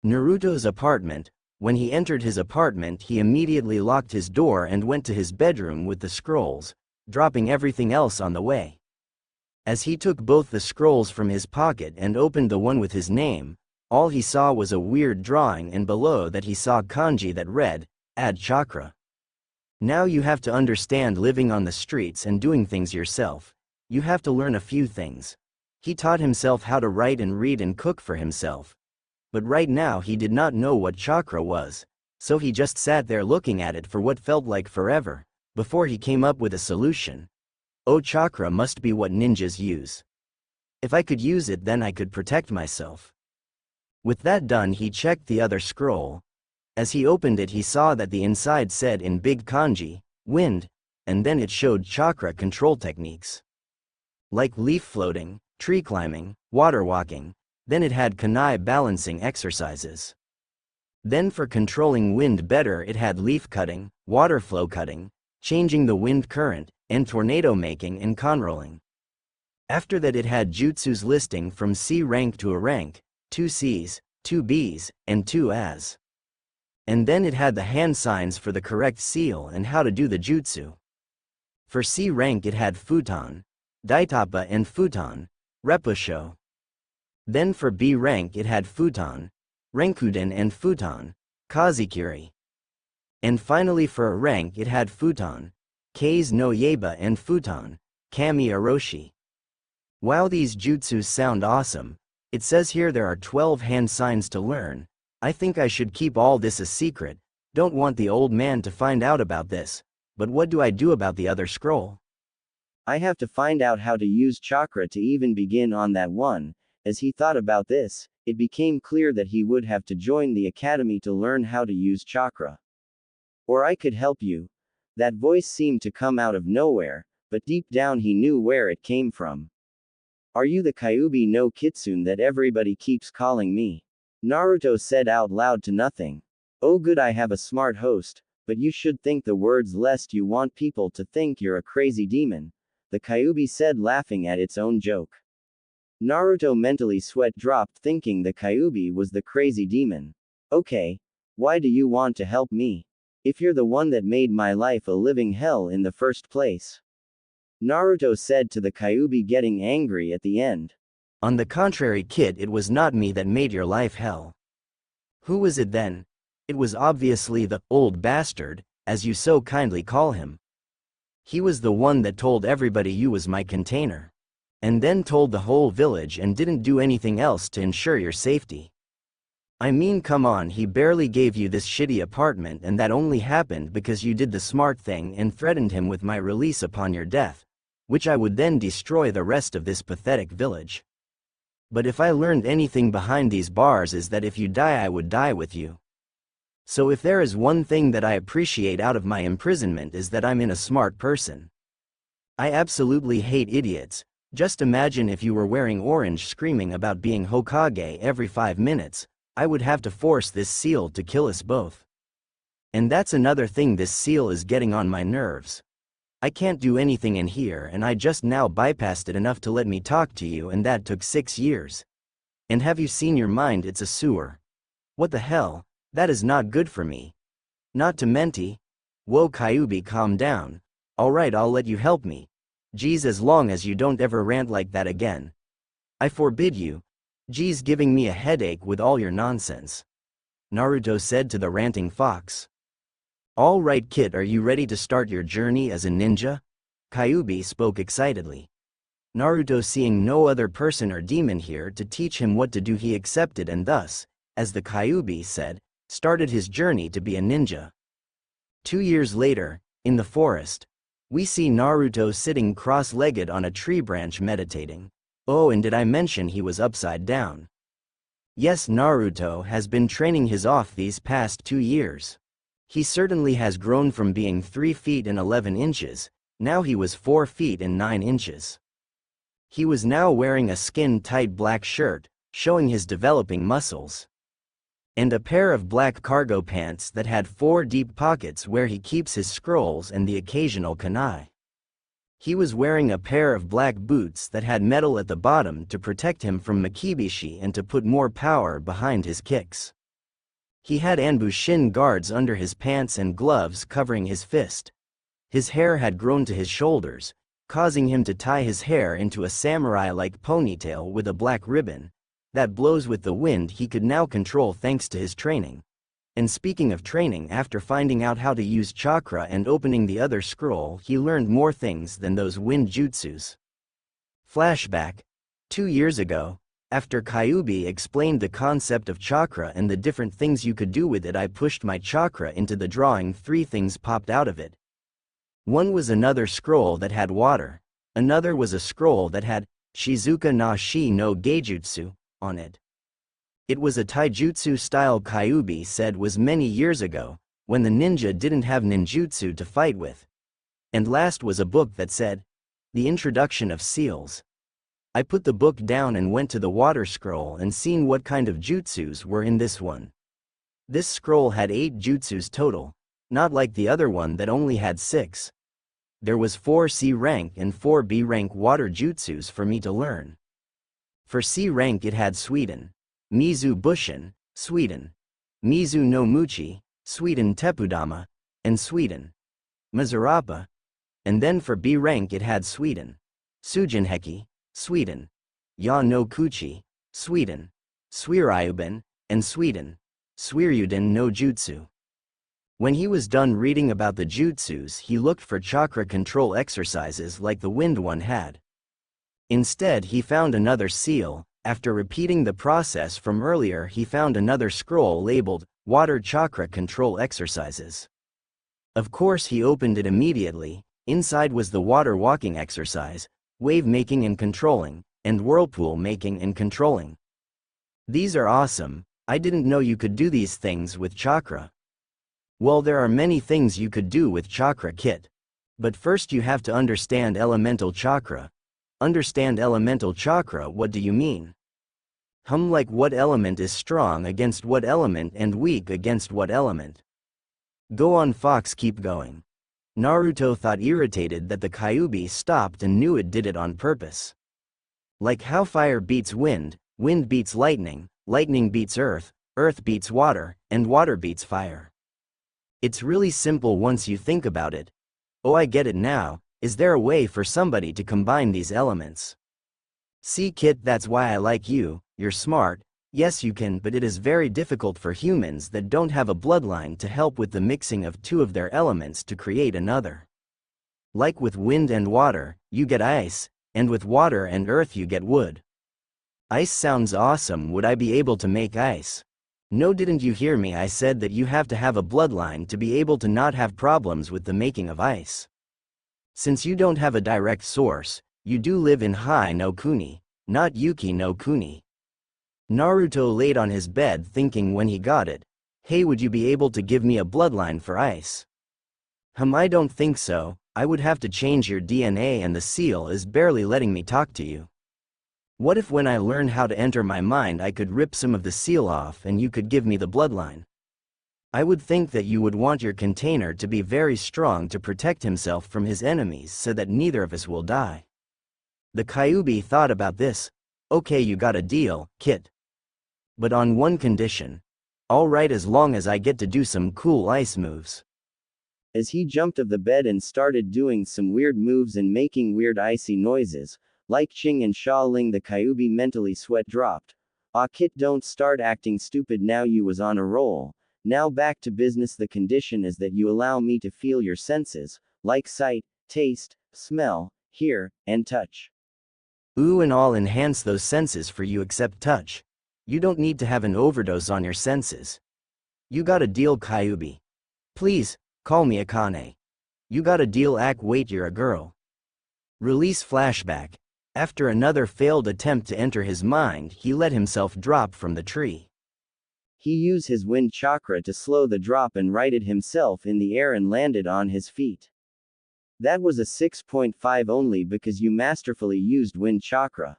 Naruto's apartment. When he entered his apartment, he immediately locked his door and went to his bedroom with the scrolls, dropping everything else on the way. As he took both the scrolls from his pocket and opened the one with his name, all he saw was a weird drawing, and below that he saw kanji that read, "Add chakra." Now you have to understand, living on the streets and doing things yourself, you have to learn a few things. He taught himself how to write and read and cook for himself. But right now he did not know what chakra was, so he just sat there looking at it for what felt like forever, before he came up with a solution. Oh, chakra must be what ninjas use. If I could use it, then I could protect myself. With that done, he checked the other scroll. As he opened it, he saw that the inside said in big kanji, "Wind," and then it showed chakra control techniques. Like leaf floating, tree climbing, water walking. Then it had kunai balancing exercises. Then for controlling wind better, it had leaf cutting, water flow cutting, changing the wind current, and tornado making and conrolling. After that it had jutsus listing from C rank to a rank, 2 Cs, 2 Bs, and 2 As. And then it had the hand signs for the correct seal and how to do the jutsu. For C rank it had futon, daitapa and futon, repusho. Then for B rank it had futon, renkuden and futon, kazikiri. And finally for a rank it had futon, kase no yeba and futon, kami aroshi. While these jutsus sound awesome, It says here there are 12 hand signs to learn. I think I should keep all this a secret. Don't want the old man to find out about this. But what do I do about the other scroll? I have to find out how to use chakra to even begin on that one. As he thought about this, it became clear that he would have to join the academy to learn how to use chakra. Or I could help you. That voice seemed to come out of nowhere, but deep down he knew where it came from. Are you the Kyuubi no Kitsune that everybody keeps calling me? Naruto said out loud to nothing. Oh good, I have a smart host, but you should think the words lest you want people to think you're a crazy demon, the Kyuubi said, laughing at its own joke. Naruto mentally sweat dropped, thinking the Kyuubi was the crazy demon. Okay. Why do you want to help me? If you're the one that made my life a living hell in the first place. Naruto said to the Kyuubi, getting angry at the end. On the contrary, kid, it was not me that made your life hell. Who was it then? It was obviously the old bastard, as you so kindly call him. He was the one that told everybody you was my container. And then told the whole village and didn't do anything else to ensure your safety. I mean, come on, he barely gave you this shitty apartment, and that only happened because you did the smart thing and threatened him with my release upon your death, which I would then destroy the rest of this pathetic village. But if I learned anything behind these bars is that if you die I would die with you. So if there is one thing that I appreciate out of my imprisonment is that I'm a smart person. I absolutely hate idiots. Just imagine if you were wearing orange screaming about being Hokage every 5 minutes, I would have to force this seal to kill us both. And that's another thing, this seal is getting on my nerves. I can't do anything in here and I just now bypassed it enough to let me talk to you, and that took 6 years. And have you seen your mind? It's a sewer. What the hell? That is not good for me. Not to menti. Whoa Kyuubi, calm down. Alright, I'll let you help me. Geez, as long as you don't ever rant like that again. I forbid you. Geez, giving me a headache with all your nonsense. Naruto said to the ranting fox. All right kid, are you ready to start your journey as a ninja? Kyuubi spoke excitedly. Naruto, seeing no other person or demon here to teach him what to do, he accepted and thus, as the Kyuubi said, started his journey to be a ninja. 2 years later, in the forest, we see Naruto sitting cross-legged on a tree branch meditating. Oh, and did I mention he was upside down? Yes, Naruto has been training his off these past 2 years. He certainly has grown from being 3 feet and 11 inches, now he was 4 feet and 9 inches. He was now wearing a skin-tight black shirt, showing his developing muscles. And a pair of black cargo pants that had 4 deep pockets where he keeps his scrolls and the occasional kunai. He was wearing a pair of black boots that had metal at the bottom to protect him from Makibishi and to put more power behind his kicks. He had Anbu shin guards under his pants and gloves covering his fist. His hair had grown to his shoulders, causing him to tie his hair into a samurai-like ponytail with a black ribbon that blows with the wind. He could now control thanks to his training. And speaking of training, after finding out how to use chakra and opening the other scroll, he learned more things than those wind jutsus. Flashback. 2 years ago, after Kyuubi explained the concept of chakra and the different things you could do with it, I pushed my chakra into the drawing. 3 things popped out of it. One was another scroll that had water. Another was a scroll that had Shizuka na shi no Geijutsu on it. It was a taijutsu style, Kyuubi said was many years ago, when the ninja didn't have ninjutsu to fight with. And last was a book that said, The Introduction of Seals. I put the book down and went to the water scroll and seen what kind of jutsus were in this one. This scroll had 8 jutsus total, not like the other one that only had 6. There was 4 C rank and 4 B rank water jutsus for me to learn. For C rank it had Sweden, Mizu Bushin, Sweden, Mizu no Muchi, Sweden Tepudama, and Sweden Mazurapa. And then for B rank it had Sweden, Sujinheki, Sweden, Ya no Kuchi, Sweden, Swiryuben, and Sweden, Swiryuden no Jutsu. When he was done reading about the jutsus, he looked for chakra control exercises like the wind one had. Instead he found another seal, After repeating the process from earlier, he found another scroll labeled, Water Chakra Control Exercises. Of course he opened it immediately. Inside was the water walking exercise, wave making and controlling, and whirlpool making and controlling. These are awesome. I didn't know you could do these things with chakra. Well, there are many things you could do with chakra, Kit. But first you have to understand elemental chakra. Understand elemental chakra, what do you mean? Like what element is strong against what element and weak against what element? Go on, Fox, keep going. Naruto thought, irritated that the Kyuubi stopped, and knew it did it on purpose. Like how fire beats wind, wind beats lightning, lightning beats earth, earth beats water, and water beats fire. It's really simple once you think about it. Oh, I get it now. Is there a way for somebody to combine these elements? See, Kit, that's why I like you. You're smart. Yes, you can, but it is very difficult for humans that don't have a bloodline to help with the mixing of two of their elements to create another. Like with wind and water, you get ice, and with water and earth you get wood. Ice sounds awesome. Would I be able to make ice? No, didn't you hear me? I said that you have to have a bloodline to be able to not have problems with the making of ice. Since you don't have a direct source, you do live in Hai no Kuni, not Yuki no Kuni. Naruto laid on his bed thinking when he got it. Hey, would you be able to give me a bloodline for ice? I don't think so. I would have to change your DNA, and the seal is barely letting me talk to you. What if when I learn how to enter my mind I could rip some of the seal off and you could give me the bloodline? I would think that you would want your container to be very strong to protect himself from his enemies so that neither of us will die. The Kyuubi thought about this. Okay, you got a deal, Kit. But on one condition. All right, as long as I get to do some cool ice moves. As he jumped off the bed and started doing some weird moves and making weird icy noises, like Ching and Shaoling, the Kyuubi mentally sweat dropped. Ah, Kit, don't start acting stupid now, you was on a roll. Now back to business. The condition is that you allow me to feel your senses, like sight, taste, smell, hear, and touch. Ooh, and I'll enhance those senses for you except touch. You don't need to have an overdose on your senses. You got a deal, Kyuubi. Please, call me Akane. You got a deal, wait, you're a girl. Release flashback. After another failed attempt to enter his mind, he let himself drop from the tree. He used his wind chakra to slow the drop and righted himself in the air and landed on his feet. That was a 6.5 only because you masterfully used wind chakra.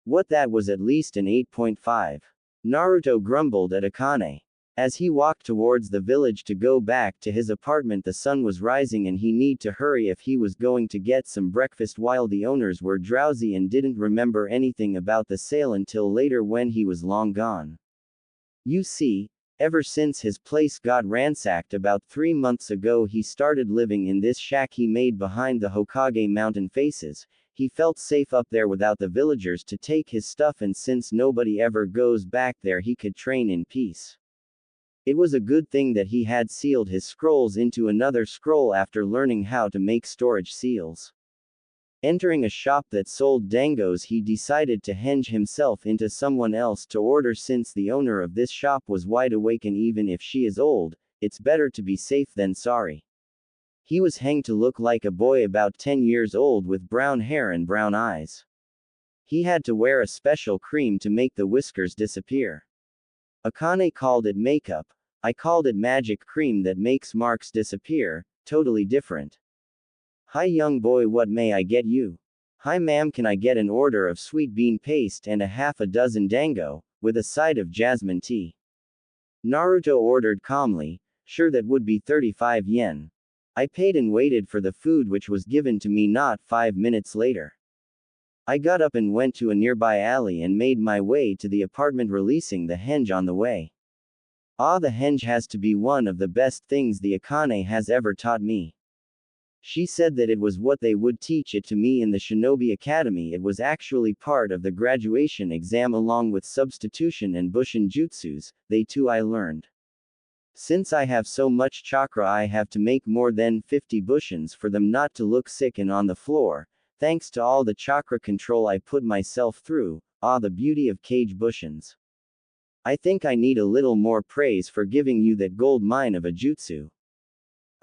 What, that was at least an 8.5. Naruto grumbled at Akane. As he walked towards the village to go back to his apartment, the sun was rising and he needed to hurry if he was going to get some breakfast, while the owners were drowsy and didn't remember anything about the sale until later when he was long gone. You see, ever since his place got ransacked about 3 months ago, he started living in this shack he made behind the Hokage mountain faces. He felt safe up there without the villagers to take his stuff, and since nobody ever goes back there, he could train in peace. It was a good thing that he had sealed his scrolls into another scroll after learning how to make storage seals. Entering a shop that sold dangos, he decided to henge himself into someone else to order, since the owner of this shop was wide awake, and even if she is old, it's better to be safe than sorry. He was hanged to look like a boy about 10 years old with brown hair and brown eyes. He had to wear a special cream to make the whiskers disappear. Akane called it makeup. I called it magic cream that makes marks disappear, totally different. Hi young boy, what may I get you? Hi ma'am, can I get an order of sweet bean paste and a half a dozen dango, with a side of jasmine tea? Naruto ordered calmly. Sure, that would be 35 yen. I paid and waited for the food, which was given to me not 5 minutes later. I got up and went to a nearby alley and made my way to the apartment, releasing the henge on the way. Ah, the henge has to be one of the best things the Akane has ever taught me. She said that it was what they would teach it to me in the Shinobi Academy. It was actually part of the graduation exam along with substitution and Bushin jutsus. They too I learned. Since I have so much chakra, I have to make more than 50 bushins for them not to look sick and on the floor. Thanks to all the chakra control I put myself through, Ah, the beauty of cage bushins. I think I need a little more praise for giving you that gold mine of a jutsu.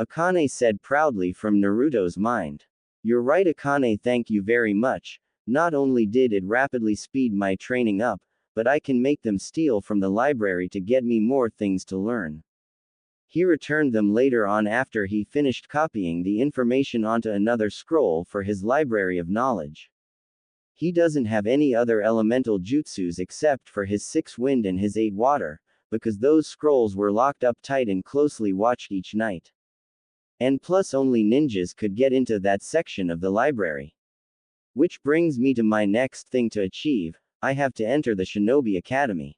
Akane said proudly from Naruto's mind. You're right, Akane, thank you very much. Not only did it rapidly speed my training up, but I can make them steal from the library to get me more things to learn. He returned them later on after he finished copying the information onto another scroll for his library of knowledge. He doesn't have any other elemental jutsus except for his 6 wind and his 8 water, because those scrolls were locked up tight and closely watched each night. And plus only ninjas could get into that section of the library. Which brings me to my next thing to achieve. I have to enter the Shinobi Academy.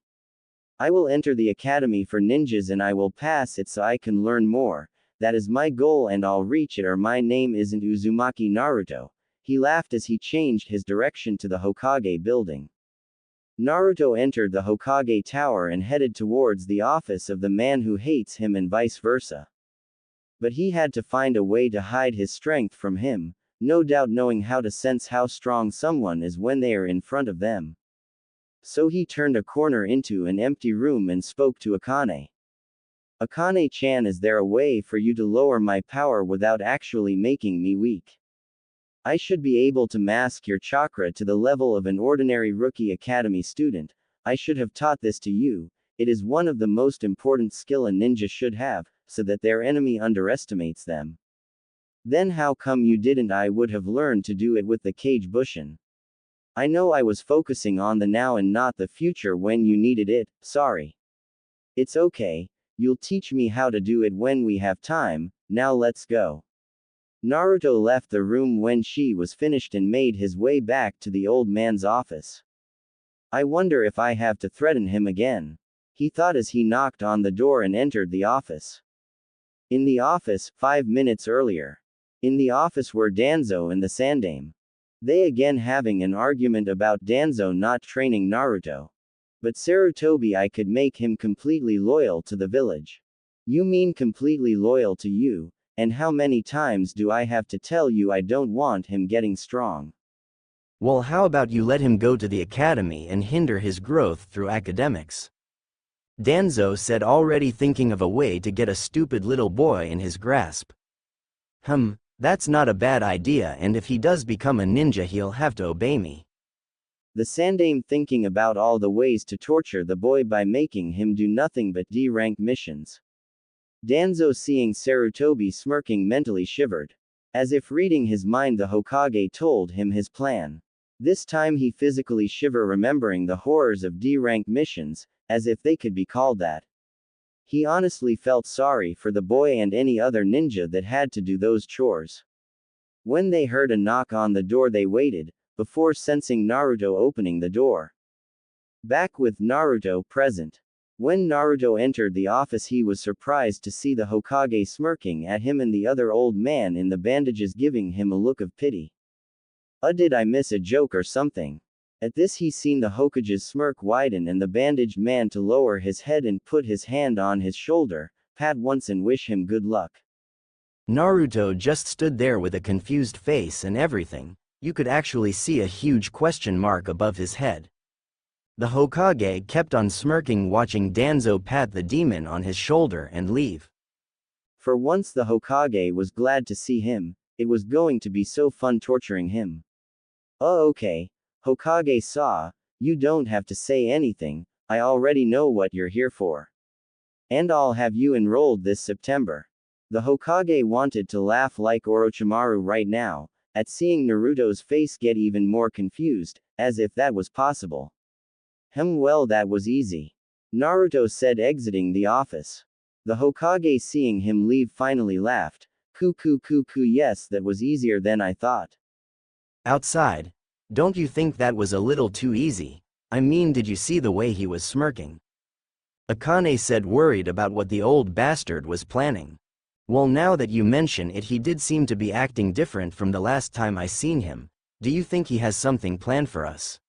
I will enter the Academy for Ninjas and I will pass it so I can learn more. That is my goal and I'll reach it, or my name isn't Uzumaki Naruto. He laughed as he changed his direction to the Hokage building. Naruto entered the Hokage tower and headed towards the office of the man who hates him and vice versa. But he had to find a way to hide his strength from him, no doubt knowing how to sense how strong someone is when they are in front of them. So he turned a corner into an empty room and spoke to Akane. Akane-chan, is there a way for you to lower my power without actually making me weak? I should be able to mask your chakra to the level of an ordinary rookie academy student. I should have taught this to you. It is one of the most important skill a ninja should have, so that their enemy underestimates them. Then how come you didn't? I would have learned to do it with the cage bushin. I know I was focusing on the now and not the future when you needed it, sorry. It's okay, you'll teach me how to do it when we have time, now let's go. Naruto left the room when she was finished and made his way back to the old man's office. I wonder if I have to threaten him again, he thought as he knocked on the door and entered the office. In the office, 5 minutes earlier. In the office were Danzo and the Sandaime. They again having an argument about Danzo not training Naruto. But Sarutobi, I could make him completely loyal to the village. You mean completely loyal to you? And how many times do I have to tell you I don't want him getting strong? Well, how about you let him go to the academy and hinder his growth through academics? Danzo said, already thinking of a way to get a stupid little boy in his grasp. That's not a bad idea, and if he does become a ninja he'll have to obey me. The Sandaime thinking about all the ways to torture the boy by making him do nothing but D-rank missions. Danzo, seeing Sarutobi smirking, mentally shivered. As if reading his mind, the Hokage told him his plan. This time he physically shivered, remembering the horrors of D-rank missions, as if they could be called that. He honestly felt sorry for the boy and any other ninja that had to do those chores. When they heard a knock on the door, they waited, before sensing Naruto opening the door. Back with Naruto present. When Naruto entered the office, he was surprised to see the Hokage smirking at him and the other old man in the bandages giving him a look of pity. Did I miss a joke or something? At this he seen the Hokage's smirk widen and the bandaged man to lower his head and put his hand on his shoulder, pat once and wish him good luck. Naruto just stood there with a confused face and everything. You could actually see a huge question mark above his head. The Hokage kept on smirking, watching Danzo pat the demon on his shoulder and leave. For once the Hokage was glad to see him. It was going to be so fun torturing him. Oh, okay. Hokage saw, you don't have to say anything, I already know what you're here for. And I'll have you enrolled this September. The Hokage wanted to laugh like Orochimaru right now, at seeing Naruto's face get even more confused, as if that was possible. Well, that was easy. Naruto said, exiting the office. The Hokage, seeing him leave, finally laughed. Coo, yes, that was easier than I thought. Outside. Don't you think that was a little too easy? I mean, did you see the way he was smirking? Akane said, worried about what the old bastard was planning. Well, now that you mention it, he did seem to be acting different from the last time I seen him. Do you think he has something planned for us?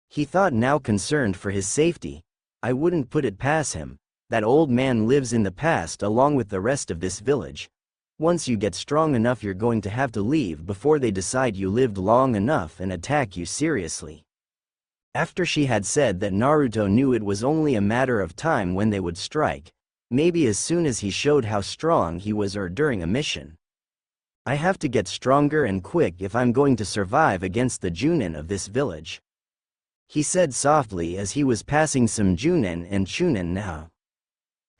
He thought, now concerned for his safety. I wouldn't put it past him. That old man lives in the past along with the rest of this village. Once you get strong enough, you're going to have to leave before they decide you lived long enough and attack you seriously. After she had said that Naruto knew it was only a matter of time when they would strike, maybe as soon as he showed how strong he was or during a mission. I have to get stronger and quick if I'm going to survive against the Junin of this village, he said softly as he was passing some Junin and Chunin now.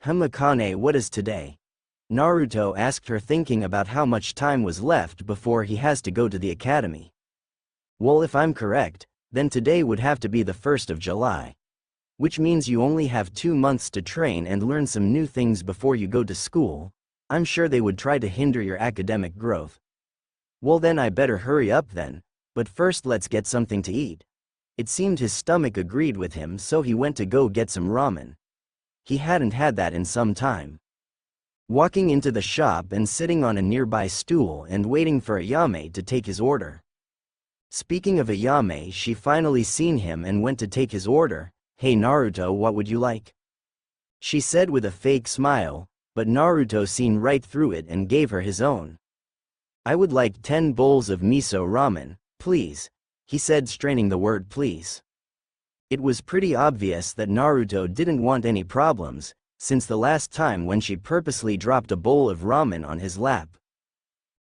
Akane, what is today? Naruto asked her, thinking about how much time was left before he has to go to the academy. Well, if I'm correct, then today would have to be the 1st of July. Which means you only have 2 months to train and learn some new things before you go to school. I'm sure they would try to hinder your academic growth. Well, then I better hurry up then, but first let's get something to eat. It seemed his stomach agreed with him, so he went to go get some ramen. He hadn't had that in some time. Walking into the shop and sitting on a nearby stool and waiting for Ayame to take his order. Speaking of Ayame, she finally seen him and went to take his order. Hey Naruto, what would you like? She said with a fake smile, but Naruto seen right through it and gave her his own. I would like 10 bowls of miso ramen, please, he said, straining the word please. It was pretty obvious that Naruto didn't want any problems, since the last time when she purposely dropped a bowl of ramen on his lap.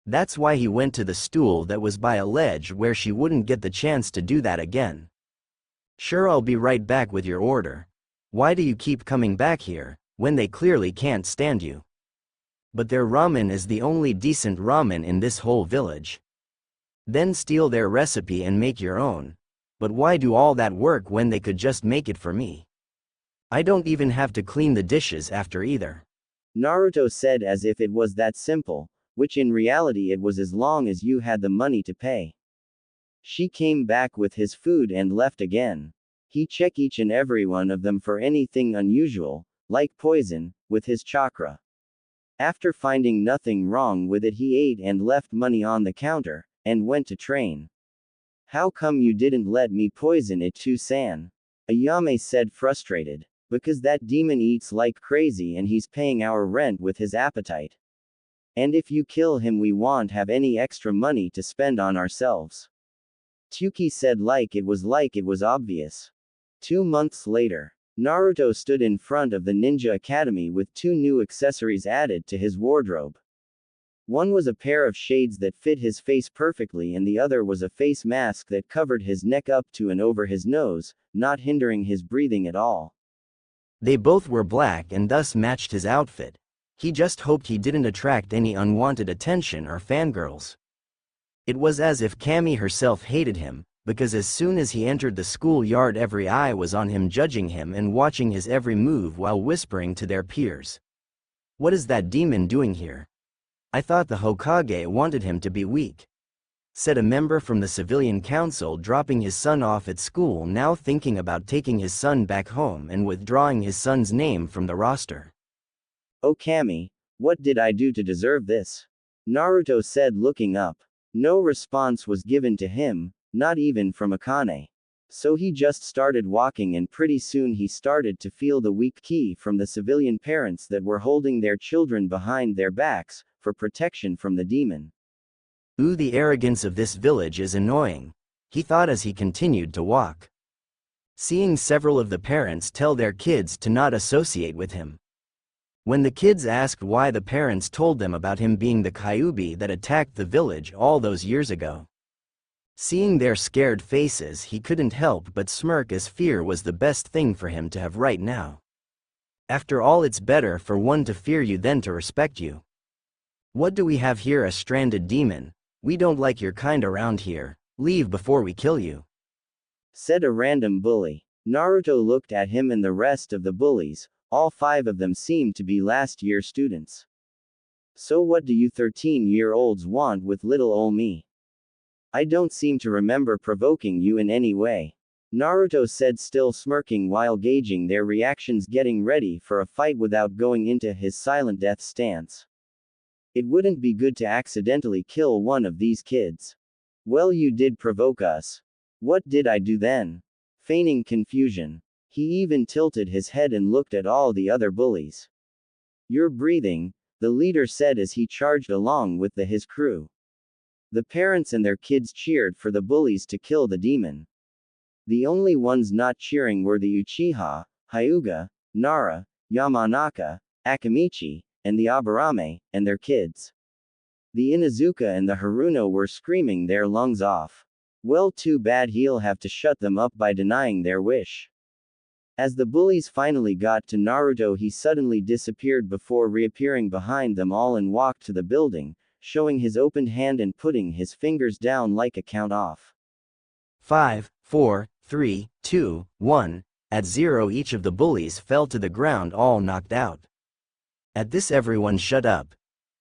That's why he went to the stool that was by a ledge where she wouldn't get the chance to do that again. Sure, I'll be right back with your order. Why do you keep coming back here, when they clearly can't stand you? But their ramen is the only decent ramen in this whole village. Then steal their recipe and make your own. But why do all that work when they could just make it for me? I don't even have to clean the dishes after either. Naruto said as if it was that simple, which in reality it was as long as you had the money to pay. She came back with his food and left again. He checked each and every one of them for anything unusual, like poison, with his chakra. After finding nothing wrong with it, he ate and left money on the counter, and went to train. How come you didn't let me poison it too, San? Ayame said, frustrated. Because that demon eats like crazy and he's paying our rent with his appetite. And if you kill him we won't have any extra money to spend on ourselves. Tsuki said like it was obvious. 2 months later, Naruto stood in front of the Ninja Academy with 2 new accessories added to his wardrobe. One was a pair of shades that fit his face perfectly, and the other was a face mask that covered his neck up to and over his nose, not hindering his breathing at all. They both were black and thus matched his outfit. He just hoped he didn't attract any unwanted attention or fangirls. It was as if Cammy herself hated him, because as soon as he entered the schoolyard every eye was on him, judging him and watching his every move while whispering to their peers. What is that demon doing here? I thought the Hokage wanted him to be weak, said a member from the civilian council, dropping his son off at school, now thinking about taking his son back home and withdrawing his son's name from the roster. Oh Cammy, what did I do to deserve this? Naruto said, looking up. No response was given to him, not even from Akane. So he just started walking, and pretty soon he started to feel the weak ki from the civilian parents that were holding their children behind their backs, for protection from the demon. Ooh, the arrogance of this village is annoying, he thought as he continued to walk. Seeing several of the parents tell their kids to not associate with him. When the kids asked why, the parents told them about him being the Kyuubi that attacked the village all those years ago. Seeing their scared faces, he couldn't help but smirk, as fear was the best thing for him to have right now. After all, it's better for one to fear you than to respect you. What do we have here? A stranded demon. We don't like your kind around here. Leave before we kill you, said a random bully. Naruto looked at him and the rest of the bullies. All 5 of them seemed to be last year students. So what do you 13-year-olds want with little ol' me? I don't seem to remember provoking you in any way, Naruto said, still smirking while gauging their reactions, getting ready for a fight without going into his silent death stance. It wouldn't be good to accidentally kill one of these kids. Well, you did provoke us. What did I do then? Feigning confusion, he even tilted his head and looked at all the other bullies. You're breathing, the leader said as he charged along with his crew. The parents and their kids cheered for the bullies to kill the demon. The only ones not cheering were the Uchiha, Hyuga, Nara, Yamanaka, Akamichi, and the Aburame, and their kids. The Inuzuka and the Haruno were screaming their lungs off. Well, too bad he'll have to shut them up by denying their wish. As the bullies finally got to Naruto, he suddenly disappeared before reappearing behind them all and walked to the building, showing his opened hand and putting his fingers down like a count-off. 5, 4, 3, 2, 1. At 0 each of the bullies fell to the ground, all knocked out. At this everyone shut up.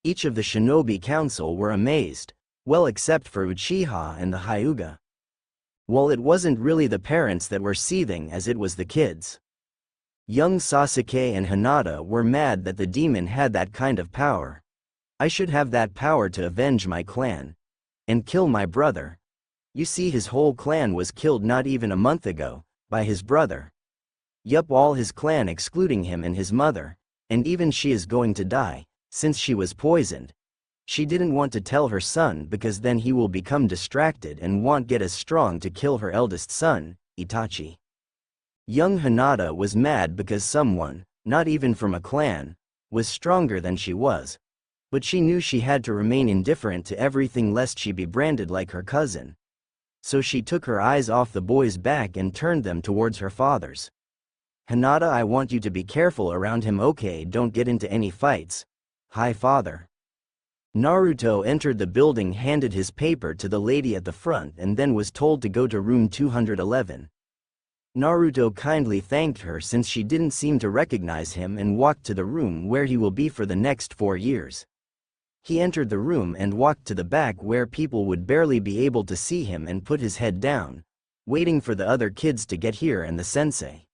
Each of the shinobi council were amazed, well except for Uchiha and the Hyuga. Well, it wasn't really the parents that were seething as it was the kids. Young Sasuke and Hinata were mad that the demon had that kind of power. I should have that power to avenge my clan. And kill my brother. You see, his whole clan was killed not even a month ago, by his brother. Yup, all his clan excluding him and his mother, and even she is going to die, since she was poisoned. She didn't want to tell her son because then he will become distracted and won't get as strong to kill her eldest son, Itachi. Young Hinata was mad because someone, not even from a clan, was stronger than she was. But she knew she had to remain indifferent to everything lest she be branded like her cousin. So she took her eyes off the boy's back and turned them towards her father's. Hinata, I want you to be careful around him, okay? Don't get into any fights. Hi, father. Naruto entered the building, handed his paper to the lady at the front and then was told to go to room 211. Naruto kindly thanked her since she didn't seem to recognize him and walked to the room where he will be for the next 4 years. He entered the room and walked to the back where people would barely be able to see him and put his head down, waiting for the other kids to get here and the sensei.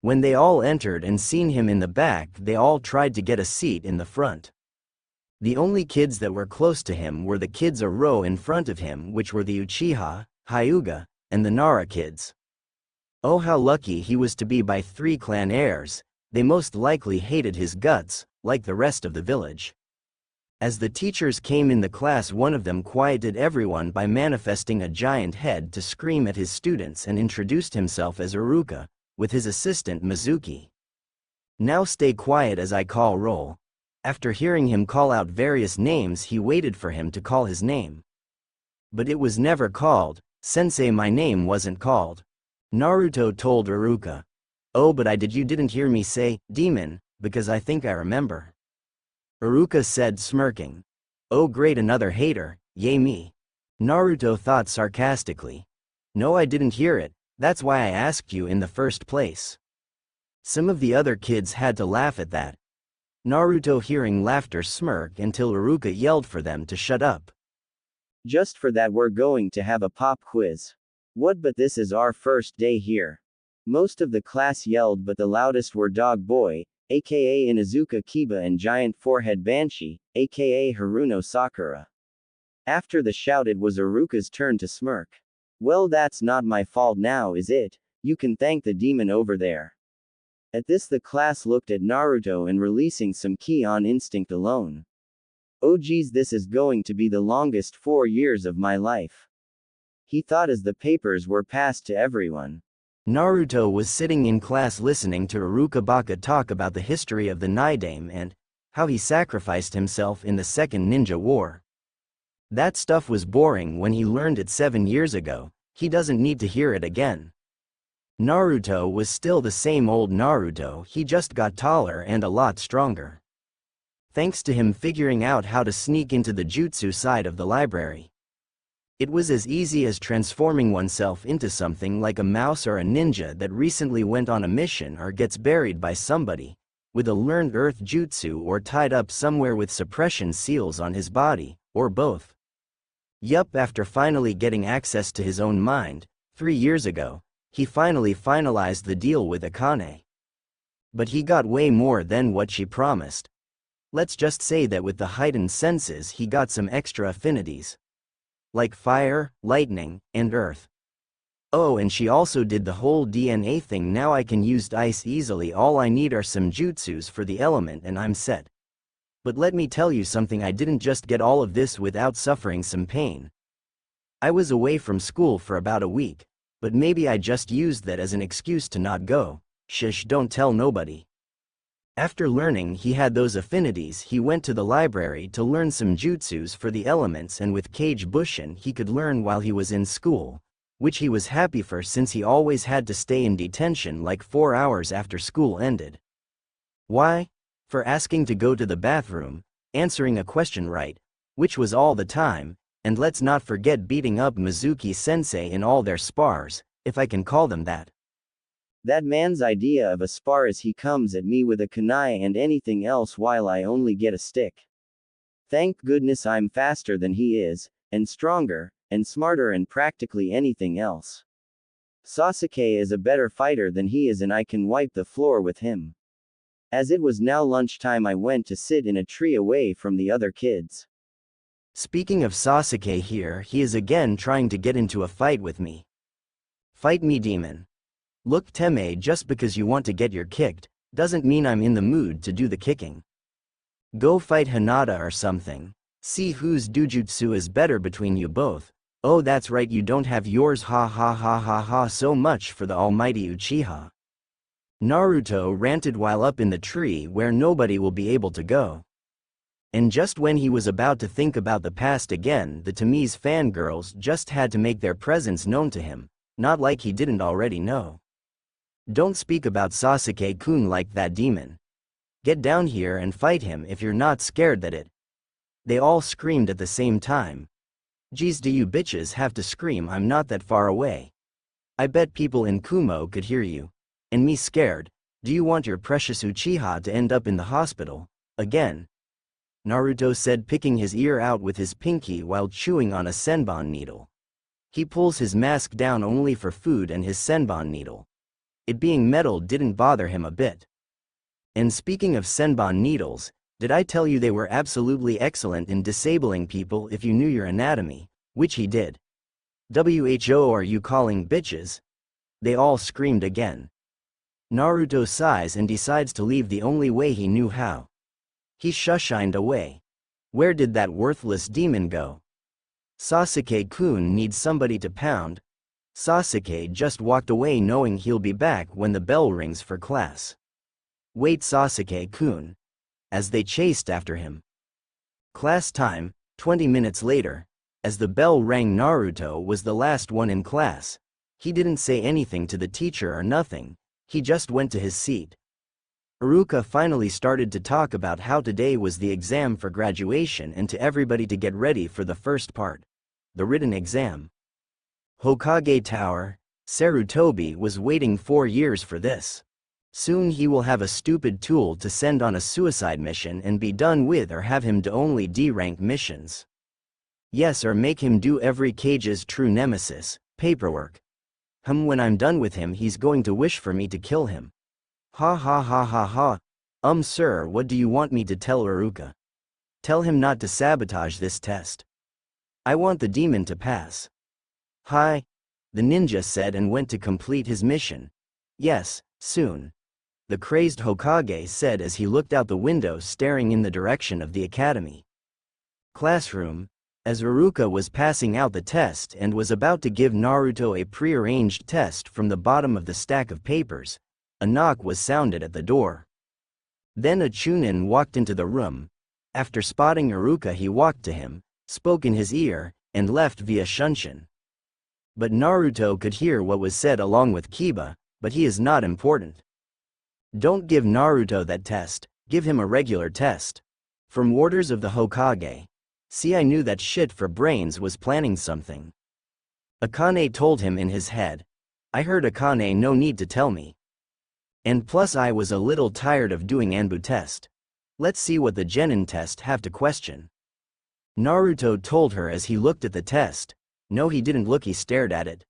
When they all entered and seen him in the back, they all tried to get a seat in the front. The only kids that were close to him were the kids a row in front of him, which were the Uchiha, Hyuga, and the Nara kids. Oh, how lucky he was to be by 3 clan heirs. They most likely hated his guts, like the rest of the village. As the teachers came in the class, one of them quieted everyone by manifesting a giant head to scream at his students and introduced himself as Iruka, with his assistant Mizuki. Now stay quiet as I call roll. After hearing him call out various names, he waited for him to call his name. But it was never called. Sensei, my name wasn't called. Naruto told Iruka. Oh, but you didn't hear me say, demon, because I think I remember. Iruka said, smirking. Oh great, another hater, yay me. Naruto thought sarcastically. No, I didn't hear it, that's why I asked you in the first place. Some of the other kids had to laugh at that. Naruto, hearing laughter, smirked until Iruka yelled for them to shut up. Just for that we're going to have a pop quiz. What, but this is our first day here. Most of the class yelled, but the loudest were Dog Boy, aka Inuzuka Kiba, and Giant Forehead Banshee, aka Haruno Sakura. After the shout, it was Iruka's turn to smirk. Well, that's not my fault now, is it? You can thank the demon over there. At this, the class looked at Naruto and releasing some ki on instinct alone. Oh geez, this is going to be the longest 4 years of my life. He thought as the papers were passed to everyone. Naruto was sitting in class listening to Iruka Baka talk about the history of the Nidaime and how he sacrificed himself in the Second Ninja War. That stuff was boring when he learned it 7 years ago. He doesn't need to hear it again. Naruto was still the same old Naruto, he just got taller and a lot stronger. Thanks to him figuring out how to sneak into the jutsu side of the library. It was as easy as transforming oneself into something like a mouse or a ninja that recently went on a mission or gets buried by somebody with a learned earth jutsu, or tied up somewhere with suppression seals on his body, or both. Yup, after finally getting access to his own mind, 3 years ago, he finally finalized the deal with Akane. But he got way more than what she promised. Let's just say that with the heightened senses he got some extra affinities. Like fire, lightning, and earth. Oh, and she also did the whole DNA thing. Now I can use ice easily. All I need are some jutsus for the element and I'm set. But let me tell you something, I didn't just get all of this without suffering some pain. I was away from school for about a week. But maybe I just used that as an excuse to not go. Shish, don't tell nobody. After learning he had those affinities, he went to the library to learn some jutsus for the elements, and with Kage Bushin he could learn while he was in school, which he was happy for since he always had to stay in detention like 4 hours after school ended. Why? For asking to go to the bathroom, answering a question right, which was all the time, and let's not forget beating up Mizuki-sensei in all their spars, if I can call them that. That man's idea of a spar is he comes at me with a kunai and anything else while I only get a stick. Thank goodness I'm faster than he is, and stronger, and smarter and practically anything else. Sasuke is a better fighter than he is and I can wipe the floor with him. As it was now lunchtime, I went to sit in a tree away from the other kids. Speaking of Sasuke here, he is again trying to get into a fight with me. Fight me, demon. Look, Teme, just because you want to get your kicked, doesn't mean I'm in the mood to do the kicking. Go fight Hinata or something. See whose dujutsu is better between you both. Oh, that's right, you don't have yours, ha ha ha ha ha, so much for the almighty Uchiha. Naruto ranted while up in the tree where nobody will be able to go. And just when he was about to think about the past again, the Tamiz fangirls just had to make their presence known to him, not like he didn't already know. Don't speak about Sasuke-kun like that, demon. Get down here and fight him if you're not scared that it. They all screamed at the same time. Geez, do you bitches have to scream? I'm not that far away. I bet people in Kumo could hear you. And me scared. Do you want your precious Uchiha to end up in the hospital again? Naruto said, picking his ear out with his pinky while chewing on a senbon needle. He pulls his mask down only for food and his senbon needle. It being metal didn't bother him a bit. And speaking of senbon needles, did I tell you they were absolutely excellent in disabling people if you knew your anatomy, which he did. WHO, are you calling bitches? They all screamed again. Naruto sighs and decides to leave the only way he knew how. He shushined away. Where did that worthless demon go? Sasuke-kun needs somebody to pound. Sasuke just walked away knowing he'll be back when the bell rings for class. Wait, Sasuke-kun. As they chased after him. Class time, 20 minutes later. As the bell rang, Naruto was the last one in class. He didn't say anything to the teacher or nothing, he just went to his seat. Iruka finally started to talk about how today was the exam for graduation and to everybody to get ready for the first part. The written exam. Hokage Tower, Sarutobi was waiting 4 years for this. Soon he will have a stupid tool to send on a suicide mission and be done with, or have him do only D-rank missions. Yes, or make him do every Kage's true nemesis, paperwork. When I'm done with him he's going to wish for me to kill him. Ha ha ha ha ha. Sir, what do you want me to tell Iruka? Tell him not to sabotage this test. I want the demon to pass. Hi. The ninja said and went to complete his mission. Yes, soon. The crazed Hokage said as he looked out the window staring in the direction of the academy. Classroom. As Iruka was passing out the test and was about to give Naruto a prearranged test from the bottom of the stack of papers, a knock was sounded at the door. Then a Chunin walked into the room. After spotting Iruka he walked to him, spoke in his ear, and left via Shunshin. But Naruto could hear what was said along with Kiba, but he is not important. Don't give Naruto that test, give him a regular test. From orders of the Hokage. See, I knew that shit for brains was planning something. Akane told him in his head. I heard Akane, no need to tell me. And plus I was a little tired of doing Anbu test. Let's see what the Genin test have to question. Naruto told her as he looked at the test. No, he didn't look, he stared at it.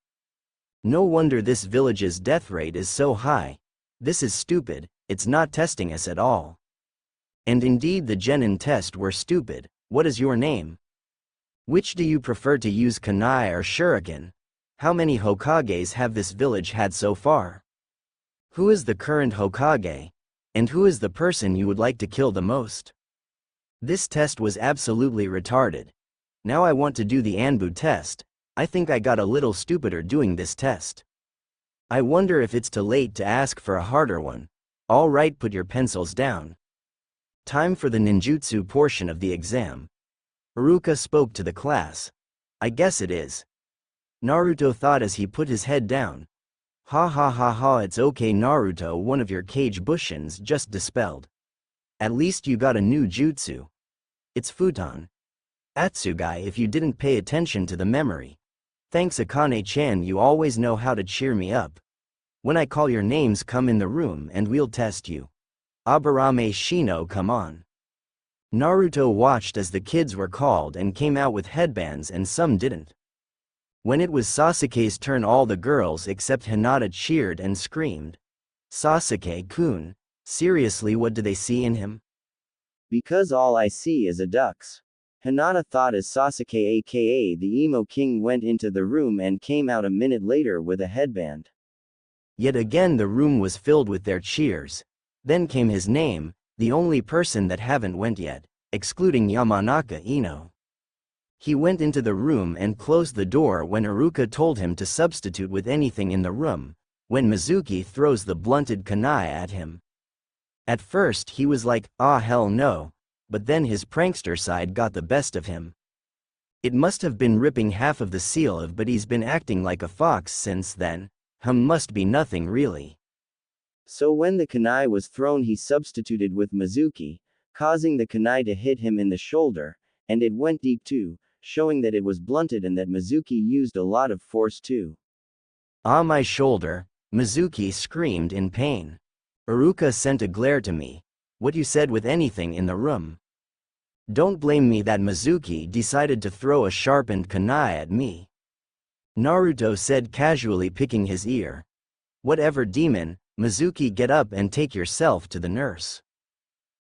No wonder this village's death rate is so high. This is stupid, it's not testing us at all. And indeed the Genin test were stupid. What is your name? Which do you prefer to use, kunai or shuriken? How many Hokages have this village had so far? Who is the current Hokage? And who is the person you would like to kill the most? This test was absolutely retarded. Now I want to do the Anbu test. I think I got a little stupider doing this test. I wonder if it's too late to ask for a harder one. All right, put your pencils down. Time for the ninjutsu portion of the exam. Iruka spoke to the class. I guess it is. Naruto thought as he put his head down. Ha ha ha ha, it's okay Naruto, one of your cage bushins just dispelled. At least you got a new jutsu. It's futon. Atsugai, if you didn't pay attention to the memory. Thanks Akane-chan, you always know how to cheer me up. When I call your names, come in the room and we'll test you. Aburame Shino, come on. Naruto watched as the kids were called and came out with headbands and some didn't. When it was Sasuke's turn, all the girls except Hinata cheered and screamed. Sasuke-kun, seriously, what do they see in him? Because all I see is a ducks. Hinata thought as Sasuke aka the Emo King went into the room and came out a minute later with a headband. Yet again the room was filled with their cheers. Then came his name, the only person that haven't went yet, excluding Yamanaka Ino. He went into the room and closed the door when Iruka told him to substitute with anything in the room, when Mizuki throws the blunted kunai at him. At first he was like, ah hell no, but then his prankster side got the best of him. It must have been ripping half of the seal of, but he's been acting like a fox since then. Must be nothing really. So when the kunai was thrown, he substituted with Mizuki, causing the kunai to hit him in the shoulder, and it went deep too, showing that it was blunted and that Mizuki used a lot of force too. Ah, my shoulder, Mizuki screamed in pain. Iruka sent a glare to me. What you said with anything in the room? Don't blame me that Mizuki decided to throw a sharpened kunai at me. Naruto said casually, picking his ear. Whatever, demon, Mizuki, get up and take yourself to the nurse.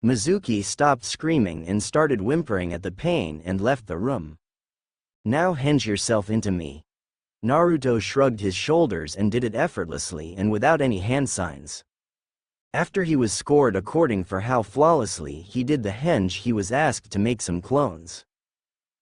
Mizuki stopped screaming and started whimpering at the pain and left the room. Now hinge yourself into me. Naruto shrugged his shoulders and did it effortlessly and without any hand signs. After he was scored according for how flawlessly he did the henge, he was asked to make some clones.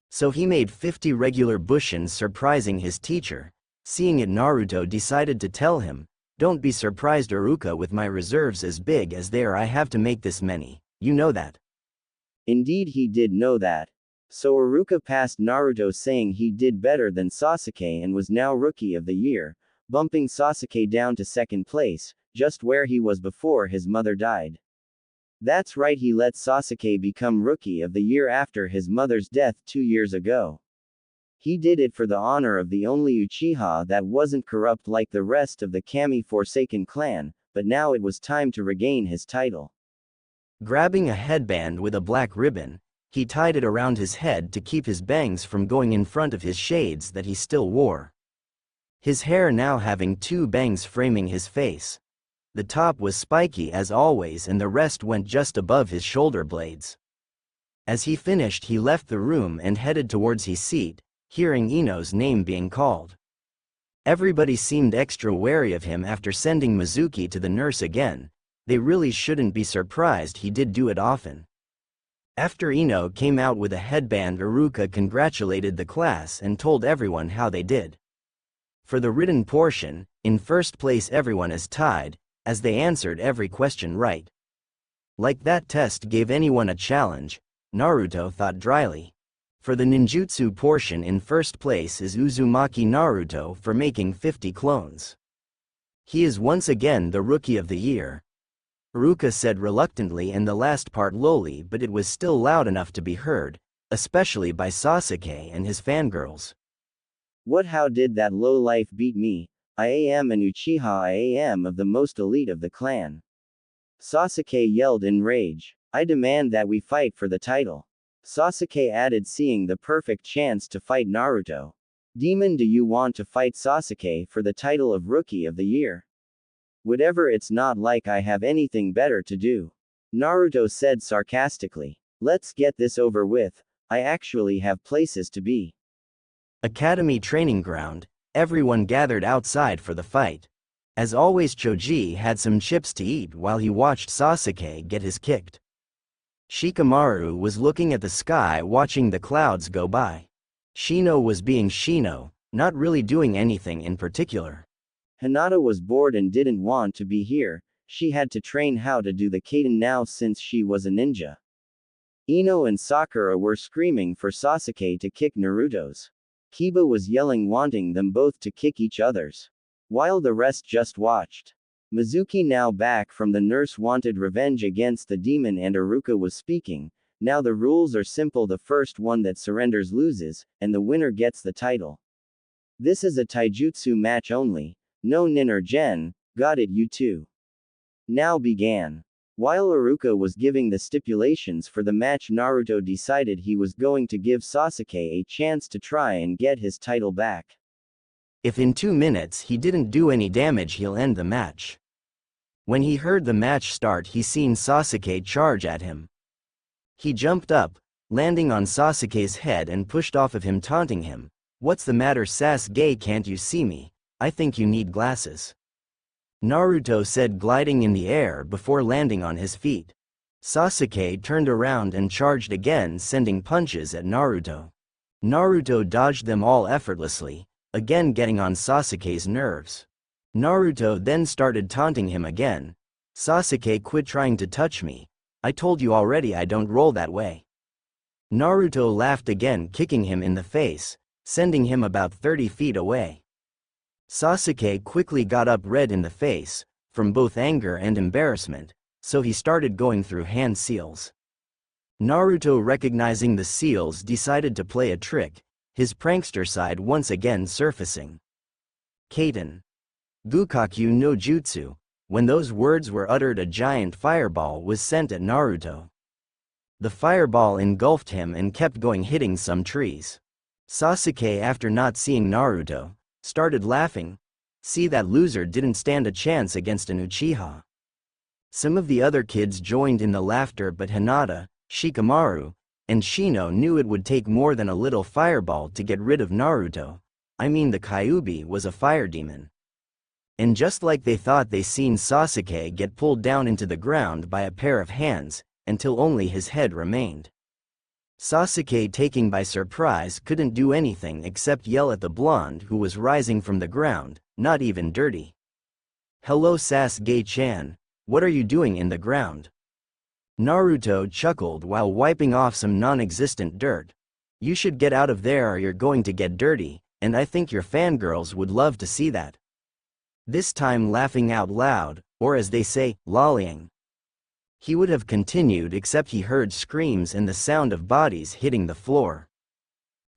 So he made 50 regular bushins, surprising his teacher. Seeing it, Naruto decided to tell him, don't be surprised Iruka, with my reserves as big as they are I have to make this many, you know that. Indeed he did know that. So Iruka passed Naruto, saying he did better than Sasuke and was now Rookie of the Year, bumping Sasuke down to second place, just where he was before his mother died. That's right, he let Sasuke become Rookie of the Year after his mother's death 2 years ago. He did it for the honor of the only Uchiha that wasn't corrupt like the rest of the Kami Forsaken clan, but now it was time to regain his title. Grabbing a headband with a black ribbon, he tied it around his head to keep his bangs from going in front of his shades that he still wore. His hair now having 2 bangs framing his face. The top was spiky as always and the rest went just above his shoulder blades. As he finished, he left the room and headed towards his seat, hearing Ino's name being called. Everybody seemed extra wary of him after sending Mizuki to the nurse again. They really shouldn't be surprised, he did do it often. After Ino came out with a headband, Iruka congratulated the class and told everyone how they did. For the written portion, in first place everyone is tied, as they answered every question right. Like that test gave anyone a challenge, Naruto thought dryly. For the ninjutsu portion, in first place is Uzumaki Naruto for making 50 clones. He is once again the Rookie of the Year. Iruka said reluctantly and the last part lowly, but it was still loud enough to be heard, especially by Sasuke and his fangirls. What, how did that lowlife beat me? I am an Uchiha, I am of the most elite of the clan. Sasuke yelled in rage. I demand that we fight for the title. Sasuke added, seeing the perfect chance to fight Naruto. Demon, do you want to fight Sasuke for the title of Rookie of the Year? Whatever, it's not like I have anything better to do. Naruto said sarcastically. Let's get this over with, I actually have places to be. Academy training ground, everyone gathered outside for the fight. As always, Choji had some chips to eat while he watched Sasuke get his kicked. Shikamaru was looking at the sky, watching the clouds go by. Shino was being Shino, Not really doing anything in particular. Hinata was bored and didn't want to be here. She had to train how to do the kaiden now since she was a ninja. Ino and Sakura were screaming for Sasuke to kick Naruto's. Kiba was yelling wanting them both to kick each other's. While the rest just watched. Mizuki, now back from the nurse, wanted revenge against the demon, and Iruka was speaking. Now the rules are simple: the first one that surrenders loses, and the winner gets the title. This is a taijutsu match only. No nin or gen. Got it, you two? Now began. While Iruka was giving the stipulations for the match, Naruto decided he was going to give Sasuke a chance to try and get his title back. If in 2 minutes he didn't do any damage, he'll end the match. When he heard the match start, he seen Sasuke charge at him. He jumped up, landing on Sasuke's head and pushed off of him, taunting him. "What's the matter, Sasuke? Can't you see me? I think you need glasses," Naruto said, gliding in the air before landing on his feet. Sasuke turned around and charged again, sending punches at Naruto. Naruto dodged them all effortlessly, again getting on Sasuke's nerves. Naruto then started taunting him again. "Sasuke, quit trying to touch me. I told you already I don't roll that way." Naruto laughed again, kicking him in the face, sending him about 30 feet away. Sasuke quickly got up red in the face, from both anger and embarrassment, so he started going through hand seals. Naruto, recognizing the seals, decided to play a trick, his prankster side once again surfacing. "Kaiden. Gukakyu no Jutsu." When those words were uttered, a giant fireball was sent at Naruto. The fireball engulfed him and kept going, hitting some trees. Sasuke, after not seeing Naruto, started laughing. See, that loser didn't stand a chance against an Uchiha. Some of the other kids joined in the laughter, but Hinata, Shikamaru, and Shino knew it would take more than a little fireball to get rid of Naruto. I mean, the Kyuubi was a fire demon. And just like they thought, they seen Sasuke get pulled down into the ground by a pair of hands, until only his head remained. Sasuke, taken by surprise, couldn't do anything except yell at the blonde who was rising from the ground, "Not even dirty." "Hello, Sasuke-chan, what are you doing in the ground?" Naruto chuckled while wiping off some non-existent dirt. "You should get out of there or you're going to get dirty, and I think your fangirls would love to see that." This time laughing out loud, or as they say, lollying. He would have continued except he heard screams and the sound of bodies hitting the floor.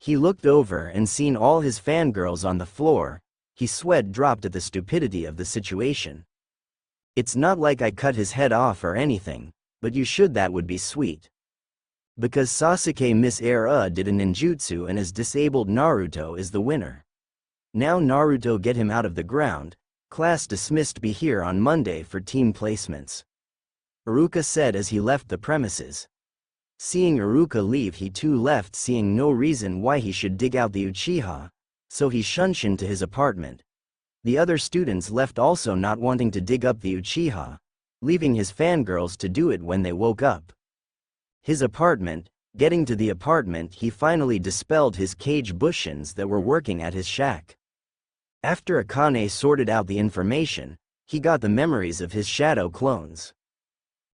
He looked over and seen all his fangirls on the floor. His sweat dropped at the stupidity of the situation. "It's not like I cut his head off or anything, but you should, that would be sweet." Because Sasuke Miss Air did a ninjutsu and has disabled Naruto is the winner. Now Naruto, get him out of the ground. Class dismissed, be here on Monday for team placements, Iruka said as he left the premises. Seeing Iruka leave, he too left, seeing no reason why he should dig out the Uchiha, so he shunshined to his apartment. The other students left also, not wanting to dig up the Uchiha, leaving his fangirls to do it when they woke up. His apartment. Getting to the apartment, he finally dispelled his cage bushins that were working at his shack. After Akane sorted out the information, he got the memories of his shadow clones.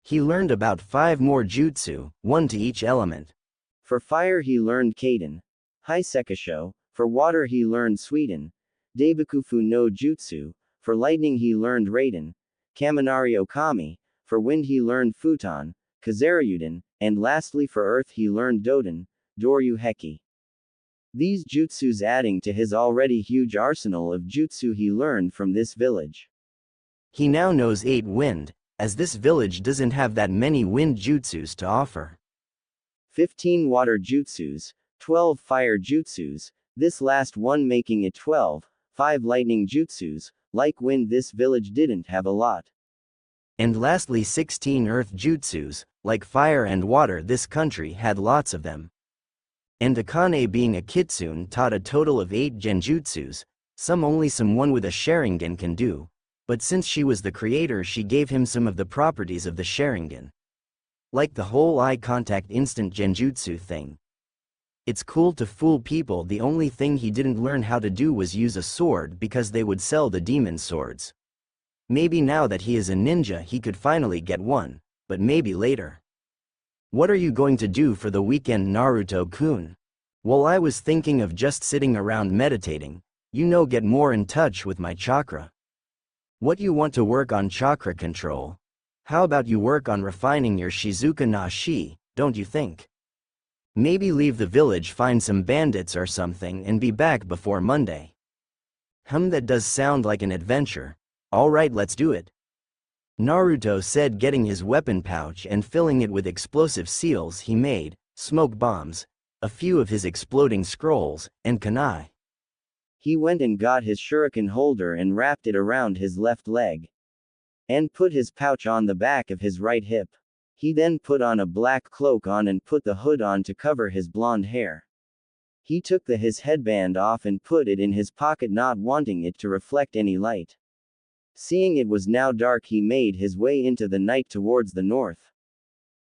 He learned about 5 more jutsu, 1 to each element. For fire he learned Kaiden, Hisekisho. For water he learned Suiden, Daibakufu no Jutsu. For lightning he learned Raiden, Kaminari Okami. For wind he learned Futon, Kazaryuden. And lastly for earth he learned Doden, Doryu Heki. These jutsus adding to his already huge arsenal of jutsu he learned from this village. He now knows 8 wind, as this village doesn't have that many wind jutsus to offer. 15 water jutsus, 12 fire jutsus, this last one making it 12, 5 lightning jutsus, like wind this village didn't have a lot. And lastly 16 earth jutsus, like fire and water this country had lots of them. And Akane, being a kitsune, taught a total of 8 genjutsus, only someone with a Sharingan can do, but since she was the creator she gave him some of the properties of the Sharingan. Like the whole eye contact instant genjutsu thing. It's cool to fool people. The only thing he didn't learn how to do was use a sword because they would sell the demon swords. Maybe now that he is a ninja he could finally get one, but maybe later. What are you going to do for the weekend, Naruto-kun? Well, I was thinking of just sitting around meditating, get more in touch with my chakra. What you want to work on chakra control? How about you work on refining your Shizuka na Shi, don't you think? Maybe leave the village, find some bandits or something and be back before Monday. That does sound like an adventure. Alright, let's do it. Naruto said, getting his weapon pouch and filling it with explosive seals he made, smoke bombs, a few of his exploding scrolls, and kunai. He went and got his shuriken holder and wrapped it around his left leg. And put his pouch on the back of his right hip. He then put on a black cloak on and put the hood on to cover his blonde hair. He took his headband off and put it in his pocket, not wanting it to reflect any light. Seeing it was now dark, he made his way into the night towards the north.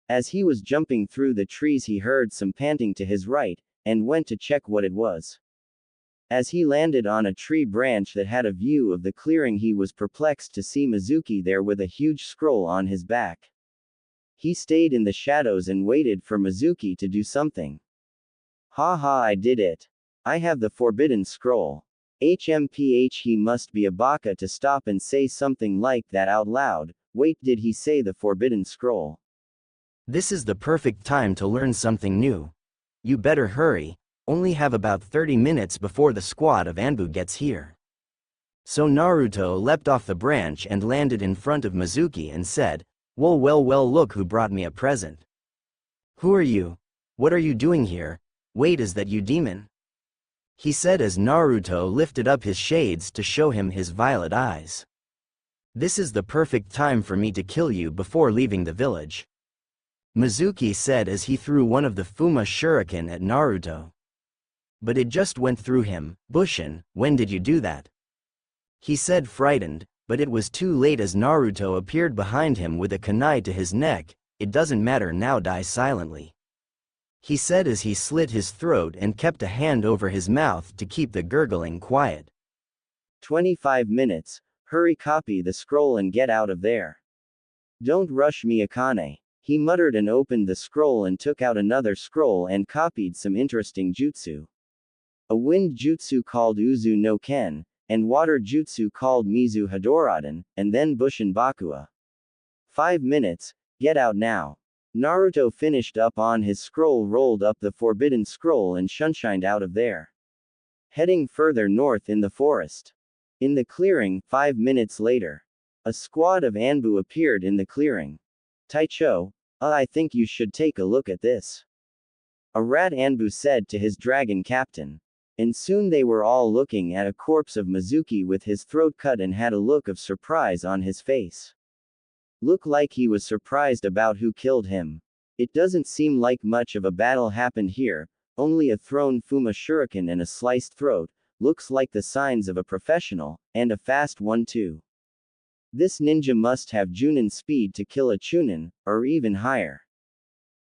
As he was jumping through the trees he heard some panting to his right, and went to check what it was. As he landed on a tree branch that had a view of the clearing, he was perplexed to see Mizuki there with a huge scroll on his back. He stayed in the shadows and waited for Mizuki to do something. Ha ha, I did it. I have the forbidden scroll. HMPH, he must be a baka to stop and say something like that out loud. Wait, did he say the forbidden scroll? This is the perfect time to learn something new. You better hurry, only have about 30 minutes before the squad of Anbu gets here. So Naruto leapt off the branch and landed in front of Mizuki and said, well, look who brought me a present. Who are you? What are you doing here? Wait, is that you, demon? He said as Naruto lifted up his shades to show him his violet eyes. This is the perfect time for me to kill you before leaving the village. Mizuki said as he threw one of the Fuma shuriken at Naruto. But it just went through him. Bushin, when did you do that? He said, frightened, but it was too late as Naruto appeared behind him with a kunai to his neck. It doesn't matter now, die silently. He said as he slit his throat and kept a hand over his mouth to keep the gurgling quiet. 25 minutes, hurry, copy the scroll and get out of there. Don't rush me, Akane. He muttered and opened the scroll and took out another scroll and copied some interesting jutsu. A wind jutsu called Uzu no Ken, and water jutsu called Mizu Hadoraden, and then Bushin Bakua. 5 minutes, get out now. Naruto finished up on his scroll, rolled up the forbidden scroll and shunshined out of there. Heading further north in the forest. In the clearing, 5 minutes later. A squad of Anbu appeared in the clearing. Taicho, I think you should take a look at this. A rat Anbu said to his dragon captain. And soon they were all looking at a corpse of Mizuki with his throat cut and had a look of surprise on his face. Look like he was surprised about who killed him. It doesn't seem like much of a battle happened here, only a thrown Fuma shuriken and a sliced throat, looks like the signs of a professional, and a fast one too. This ninja must have Junin speed to kill a Chunin, or even higher.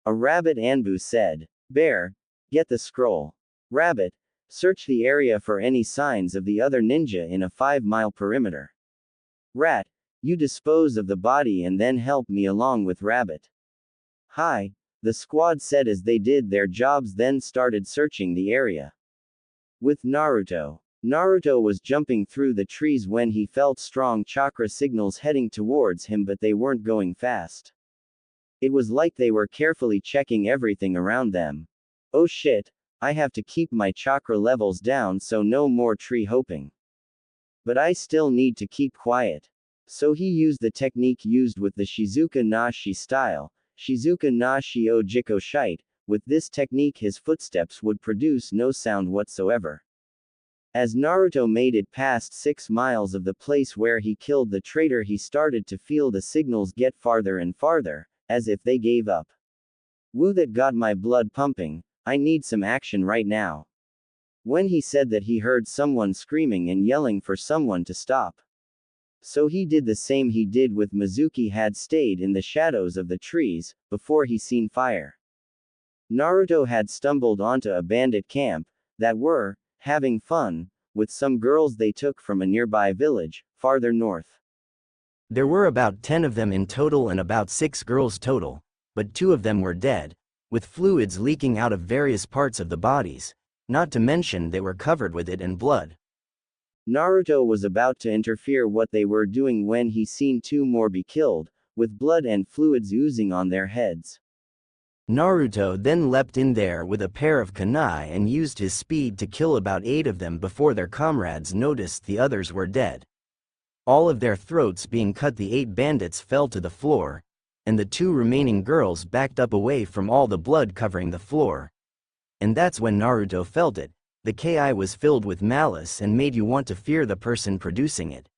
A rabbit Anbu said. Bear, get the scroll. Rabbit, search the area for any signs of the other ninja in a 5-mile perimeter. Rat, you dispose of the body and then help me along with Rabbit. Hi, the squad said as they did their jobs, then started searching the area. With Naruto. Naruto was jumping through the trees when he felt strong chakra signals heading towards him, but they weren't going fast. It was like they were carefully checking everything around them. Oh shit, I have to keep my chakra levels down so no more tree hopping. But I still need to keep quiet. So he used the technique used with the Shizuka na Shi style, Shizuka na Shi o Jiko Shite. With this technique his footsteps would produce no sound whatsoever. As Naruto made it past 6 miles of the place where he killed the traitor, he started to feel the signals get farther and farther, as if they gave up. Woo, that got my blood pumping, I need some action right now. When he said that, he heard someone screaming and yelling for someone to stop. So he did the same he did with Mizuki, had stayed in the shadows of the trees, before he seen fire. Naruto had stumbled onto a bandit camp that were having fun with some girls they took from a nearby village farther north. There were about 10 of them in total and about 6 girls total, but 2 of them were dead, with fluids leaking out of various parts of the bodies, not to mention they were covered with it and blood. Naruto was about to interfere what they were doing when he seen 2 more be killed, with blood and fluids oozing on their heads. Naruto then leapt in there with a pair of kunai and used his speed to kill about 8 of them before their comrades noticed the others were dead. All of their throats being cut, the 8 bandits fell to the floor, and the 2 remaining girls backed up away from all the blood covering the floor. And that's when Naruto felt it. The Ki was filled with malice and made you want to fear the person producing it.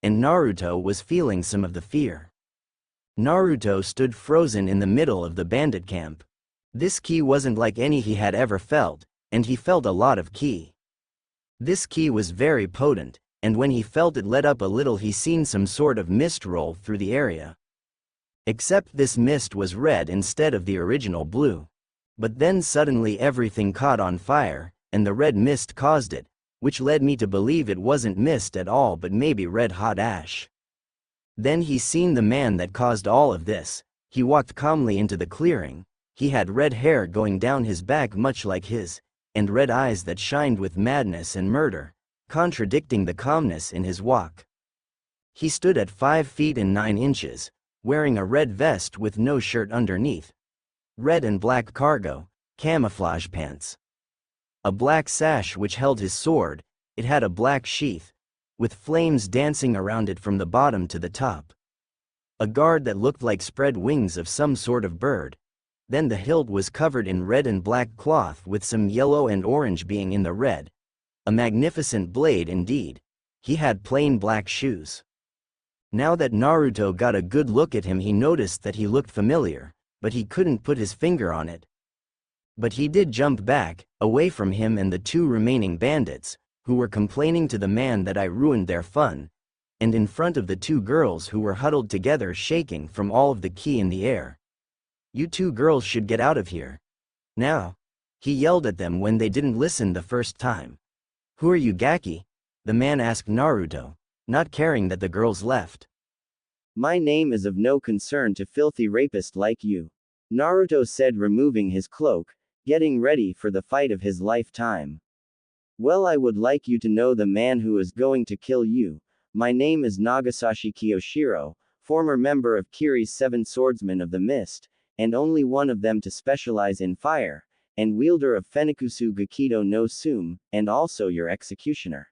And Naruto was feeling some of the fear. Naruto stood frozen in the middle of the bandit camp. This ki wasn't like any he had ever felt, and he felt a lot of ki. This ki was very potent, and when he felt it let up a little, he seen some sort of mist roll through the area. Except this mist was red instead of the original blue. But then suddenly everything caught on fire, and the red mist caused it, which led me to believe it wasn't mist at all but maybe red-hot ash. Then he seen the man that caused all of this. He walked calmly into the clearing. He had red hair going down his back much like his, and red eyes that shined with madness and murder, contradicting the calmness in his walk. He stood at 5 feet and 9 inches, wearing a red vest with no shirt underneath. Red and black cargo, camouflage pants. A black sash which held his sword. It had a black sheath, with flames dancing around it from the bottom to the top. A guard that looked like spread wings of some sort of bird. Then the hilt was covered in red and black cloth with some yellow and orange being in the red. A magnificent blade indeed. He had plain black shoes. Now that Naruto got a good look at him, he noticed that he looked familiar, but he couldn't put his finger on it. But he did jump back, away from him and the 2 remaining bandits, who were complaining to the man that I ruined their fun, and in front of the 2 girls who were huddled together shaking from all of the ki in the air. "You 2 girls should get out of here. Now," he yelled at them when they didn't listen the first time. "Who are you, Gaki?" the man asked Naruto, not caring that the girls left. "My name is of no concern to filthy rapist like you," Naruto said, removing his cloak, getting ready for the fight of his lifetime. "Well, I would like you to know the man who is going to kill you. My name is Nagasashi Kiyoshiro, former member of Kiri's 7 Swordsmen of the Mist, and only one of them to specialize in fire, and wielder of Fenikusu Gakido no Sume, and also your executioner,"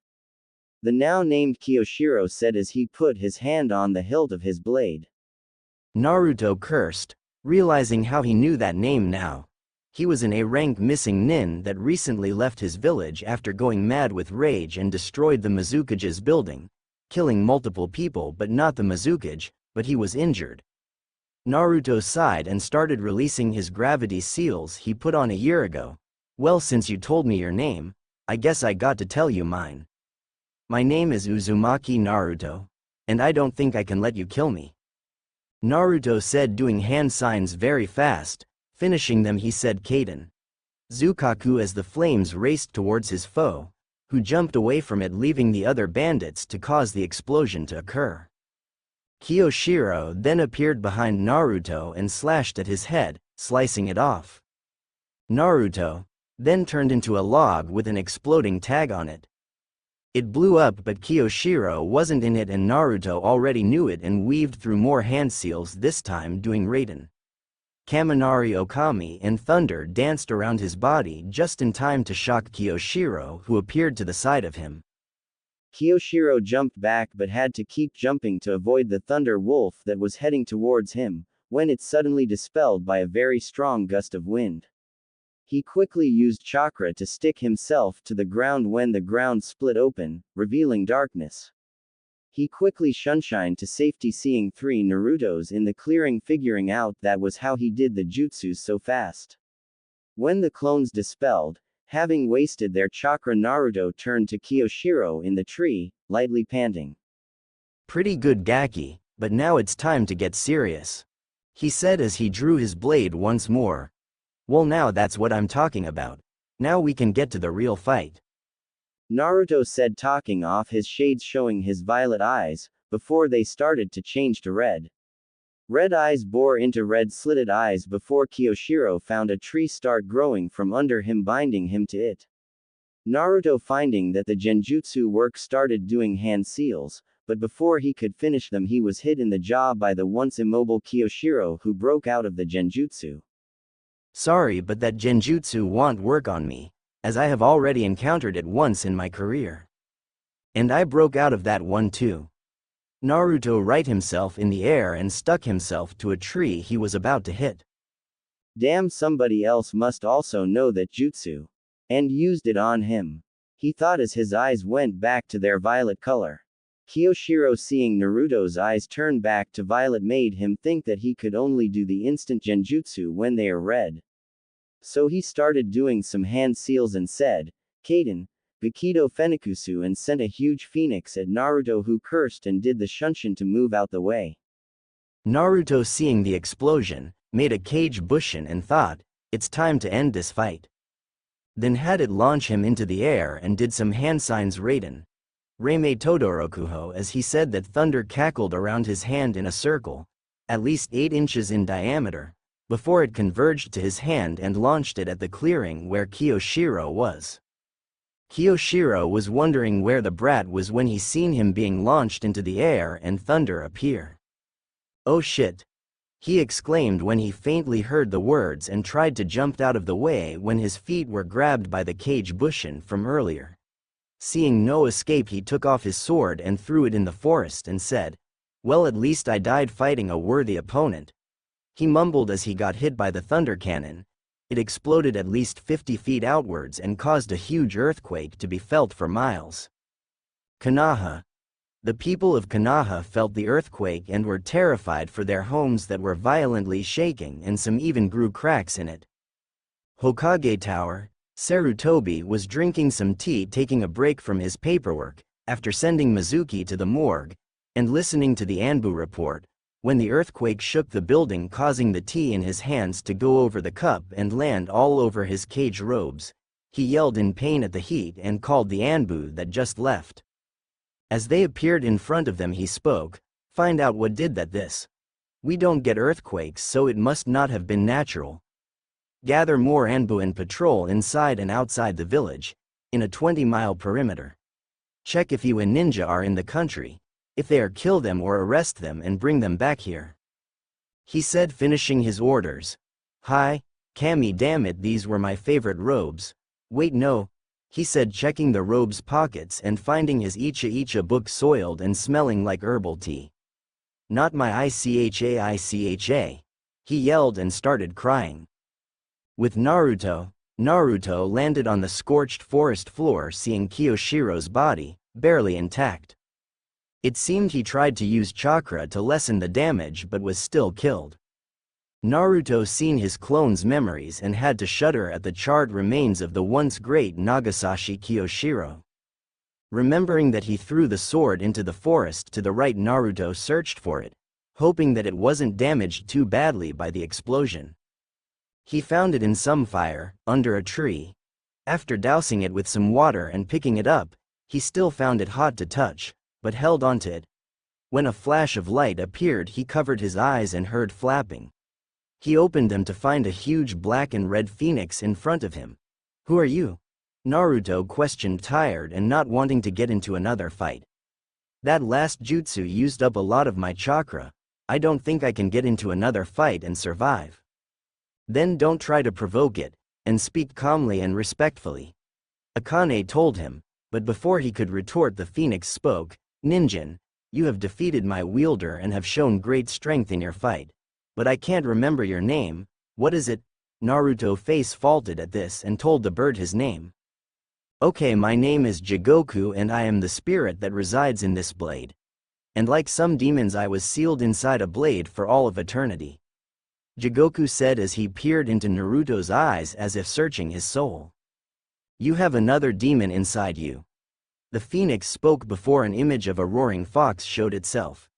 the now named Kiyoshiro said as he put his hand on the hilt of his blade. Naruto cursed, realizing how he knew that name now. He was an A-rank missing nin that recently left his village after going mad with rage and destroyed the Mizukage's building, killing multiple people but not the Mizukage, but he was injured. Naruto sighed and started releasing his gravity seals he put on a year ago. "Well, since you told me your name, I guess I got to tell you mine. My name is Uzumaki Naruto, and I don't think I can let you kill me," Naruto said, doing hand signs very fast. Finishing them, he said Kaden Zukaku as the flames raced towards his foe, who jumped away from it, leaving the other bandits to cause the explosion to occur. Kiyoshiro then appeared behind Naruto and slashed at his head, slicing it off. Naruto then turned into a log with an exploding tag on it. It blew up, but Kiyoshiro wasn't in it, and Naruto already knew it and weaved through more hand seals, this time doing Raiden. Kaminari Okami and thunder danced around his body just in time to shock Kiyoshiro, who appeared to the side of him. Kiyoshiro jumped back but had to keep jumping to avoid the thunder wolf that was heading towards him, when it suddenly dispelled by a very strong gust of wind. He quickly used chakra to stick himself to the ground when the ground split open, revealing darkness. He quickly shunshined to safety, seeing 3 Narutos in the clearing, figuring out that was how he did the jutsus so fast. When the clones dispelled, having wasted their chakra, Naruto turned to Kiyoshiro in the tree, lightly panting. "Pretty good, Gaki, but now it's time to get serious," he said as he drew his blade once more. Well, now that's what I'm talking about. Now we can get to the real fight. Naruto said, talking off his shades showing his violet eyes, before they started to change to red. Red eyes bore into red slitted eyes before Kyoshiro found a tree start growing from under him binding him to it. Naruto finding that the genjutsu work started doing hand seals, but before he could finish them he was hit in the jaw by the once immobile Kyoshiro who broke out of the genjutsu. Sorry, but that genjutsu won't work on me, as I have already encountered it once in my career. And I broke out of that one too. Naruto righted himself in the air and stuck himself to a tree he was about to hit. Damn, somebody else must also know that jutsu. And used it on him. He thought as his eyes went back to their violet color. Kyoshiro seeing Naruto's eyes turn back to violet made him think that he could only do the instant genjutsu when they are red. So he started doing some hand seals and said, Kaden, Gakido Fenikusu, and sent a huge phoenix at Naruto who cursed and did the shunshin to move out the way. Naruto seeing the explosion, made a cage bushin and thought, it's time to end this fight. Then had it launch him into the air and did some hand signs Raiden. Reime Todorokuho as he said that thunder cackled around his hand in a circle, at least 8 inches in diameter, before it converged to his hand and launched it at the clearing where Kyoshiro was. Kyoshiro was wondering where the brat was when he seen him being launched into the air and thunder appear. Oh shit! He exclaimed when he faintly heard the words and tried to jump out of the way when his feet were grabbed by the cage bushin from earlier. Seeing no escape he took off his sword and threw it in the forest and said, well, at least I died fighting a worthy opponent. He mumbled as he got hit by the thunder cannon. It exploded at least 50 feet outwards and caused a huge earthquake to be felt for miles. Konoha. The people of Konoha felt the earthquake and were terrified for their homes that were violently shaking and some even grew cracks in it. Hokage Tower. Sarutobi was drinking some tea, taking a break from his paperwork, after sending Mizuki to the morgue, and listening to the Anbu report, when the earthquake shook the building causing the tea in his hands to go over the cup and land all over his cage robes. He yelled in pain at the heat and called the Anbu that just left. As they appeared in front of them he spoke, find out what did that this. We don't get earthquakes so it must not have been natural. Gather more Anbu and patrol inside and outside the village, in a 20-mile perimeter. Check if you and ninja are in the country. If they are, kill them or arrest them and bring them back here. He said, finishing his orders. Hi, Kami, damn it, these were my favorite robes. Wait, no. He said, checking the robe's pockets and finding his Icha book soiled and smelling like herbal tea. Not my Icha. He yelled and started crying. With Naruto landed on the scorched forest floor seeing Kyoshiro's body, barely intact. It seemed he tried to use chakra to lessen the damage but was still killed. Naruto seen his clone's memories and had to shudder at the charred remains of the once great Nagasashi Kyoshiro. Remembering that he threw the sword into the forest to the right, Naruto searched for it, hoping that it wasn't damaged too badly by the explosion. He found it in some fire, under a tree. After dousing it with some water and picking it up, he still found it hot to touch, but held onto it. When a flash of light appeared he covered his eyes and heard flapping. He opened them to find a huge black and red phoenix in front of him. Who are you? Naruto questioned, tired and not wanting to get into another fight. That last jutsu used up a lot of my chakra. I don't think I can get into another fight and survive. Then don't try to provoke it, and speak calmly and respectfully. Akane told him, but before he could retort the phoenix spoke. Ninjin, you have defeated my wielder and have shown great strength in your fight. But I can't remember your name. What is it? Naruto face faulted at this and told the bird his name. Okay, my name is Jigoku and I am the spirit that resides in this blade. And like some demons I was sealed inside a blade for all of eternity. Jigoku said as he peered into Naruto's eyes as if searching his soul. You have another demon inside you. The phoenix spoke before an image of a roaring fox showed itself.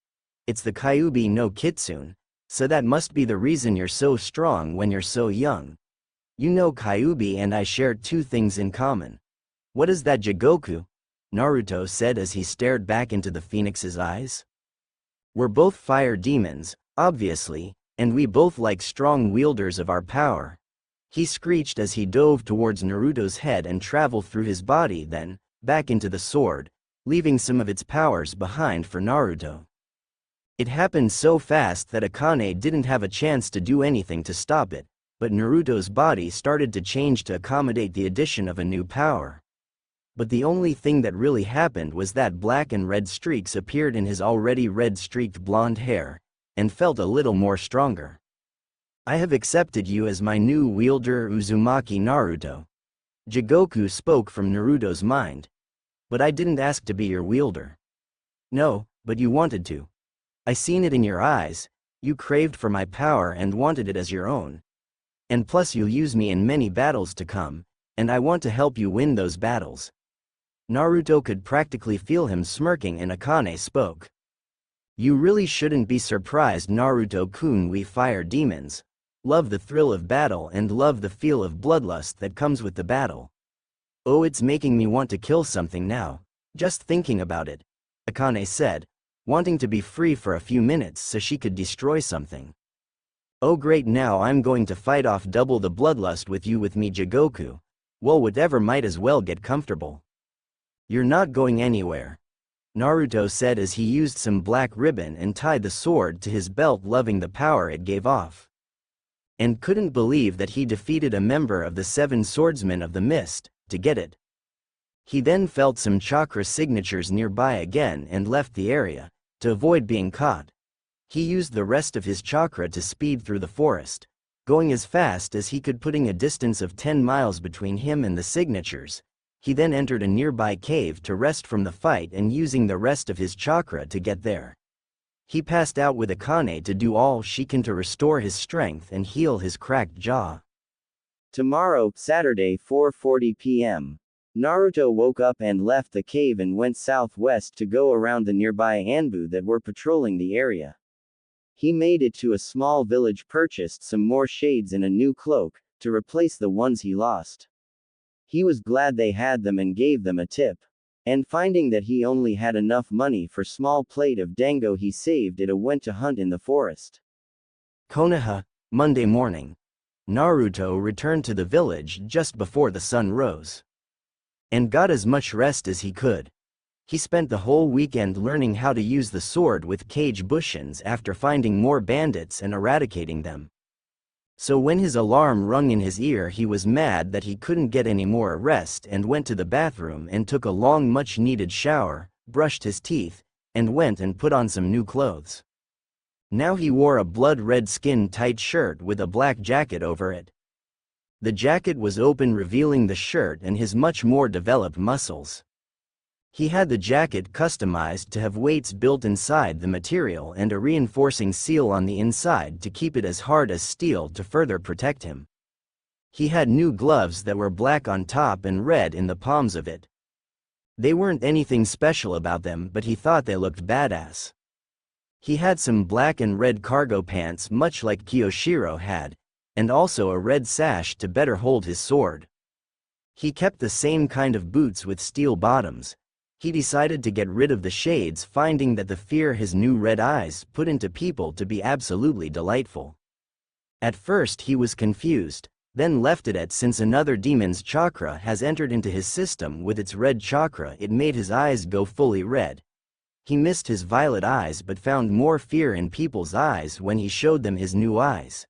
It's the Kyuubi no Kitsune, so that must be the reason you're so strong when you're so young. You know Kyuubi and I share two things in common. What is that, Jigoku? Naruto said as he stared back into the phoenix's eyes. We're both fire demons, obviously, and we both like strong wielders of our power. He screeched as he dove towards Naruto's head and traveled through his body, then back into the sword, leaving some of its powers behind for Naruto. It happened so fast that Akane didn't have a chance to do anything to stop it, but Naruto's body started to change to accommodate the addition of a new power. But the only thing that really happened was that black and red streaks appeared in his already red-streaked blonde hair, and felt a little more stronger. I have accepted you as my new wielder, Uzumaki Naruto. Jigoku spoke from Naruto's mind. But I didn't ask to be your wielder. No, but you wanted to. I seen it in your eyes, you craved for my power and wanted it as your own. And plus you'll use me in many battles to come, and I want to help you win those battles. Naruto could practically feel him smirking, and Akane spoke. You really shouldn't be surprised, Naruto-kun. We fire demons love the thrill of battle and love the feel of bloodlust that comes with the battle. Oh, it's making me want to kill something now, just thinking about it, Akane said, wanting to be free for a few minutes so she could destroy something. Oh great, now I'm going to fight off double the bloodlust with you, with me, Jigoku. Well, whatever, might as well get comfortable. You're not going anywhere, Naruto said as he used some black ribbon and tied the sword to his belt, loving the power it gave off. And couldn't believe that he defeated a member of the 7 Swordsmen of the Mist to get it. He then felt some chakra signatures nearby again and left the area to avoid being caught. He used the rest of his chakra to speed through the forest, going as fast as he could, putting a distance of 10 miles between him and the signatures. He then entered a nearby cave to rest from the fight, and using the rest of his chakra to get there. He passed out with Akane to do all she can to restore his strength and heal his cracked jaw. Tomorrow, Saturday, 4:40 p.m. Naruto woke up and left the cave and went southwest to go around the nearby Anbu that were patrolling the area. He made it to a small village, purchased some more shades and a new cloak to replace the ones he lost. He was glad they had them and gave them a tip. And finding that he only had enough money for small plate of dango, he saved it and went to hunt in the forest. Konoha, Monday morning. Naruto returned to the village just before the sun rose, and got as much rest as he could. He spent the whole weekend learning how to use the sword with Kage Bushins after finding more bandits and eradicating them. So when his alarm rung in his ear, he was mad that he couldn't get any more rest and went to the bathroom and took a long, much-needed shower, brushed his teeth, and went and put on some new clothes. Now he wore a blood-red skin-tight shirt with a black jacket over it. The jacket was open, revealing the shirt and his much more developed muscles. He had the jacket customized to have weights built inside the material and a reinforcing seal on the inside to keep it as hard as steel to further protect him. He had new gloves that were black on top and red in the palms of it. They weren't anything special about them, but he thought they looked badass. He had some black and red cargo pants, much like Kiyoshiro had, and also a red sash to better hold his sword. He kept the same kind of boots with steel bottoms. He decided to get rid of the shades, finding that the fear his new red eyes put into people to be absolutely delightful. At first he was confused, then left it at, since another demon's chakra has entered into his system with its red chakra, it made his eyes go fully red. He missed his violet eyes but found more fear in people's eyes when he showed them his new eyes.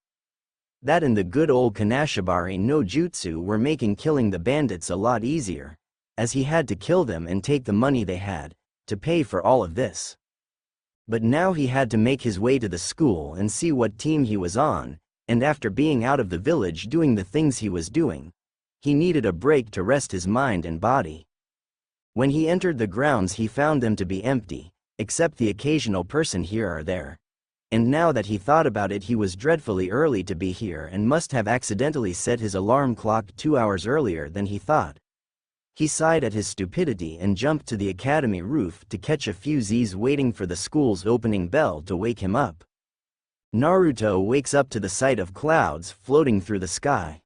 That and the good old Kanashibari no Jutsu were making killing the bandits a lot easier, as he had to kill them and take the money they had to pay for all of this. But now he had to make his way to the school and see what team he was on, and after being out of the village doing the things he was doing, he needed a break to rest his mind and body. When he entered the grounds, he found them to be empty, except the occasional person here or there. And now that he thought about it, he was dreadfully early to be here and must have accidentally set his alarm clock 2 hours earlier than he thought. He sighed at his stupidity and jumped to the academy roof to catch a few Z's, waiting for the school's opening bell to wake him up. Naruto wakes up to the sight of clouds floating through the sky.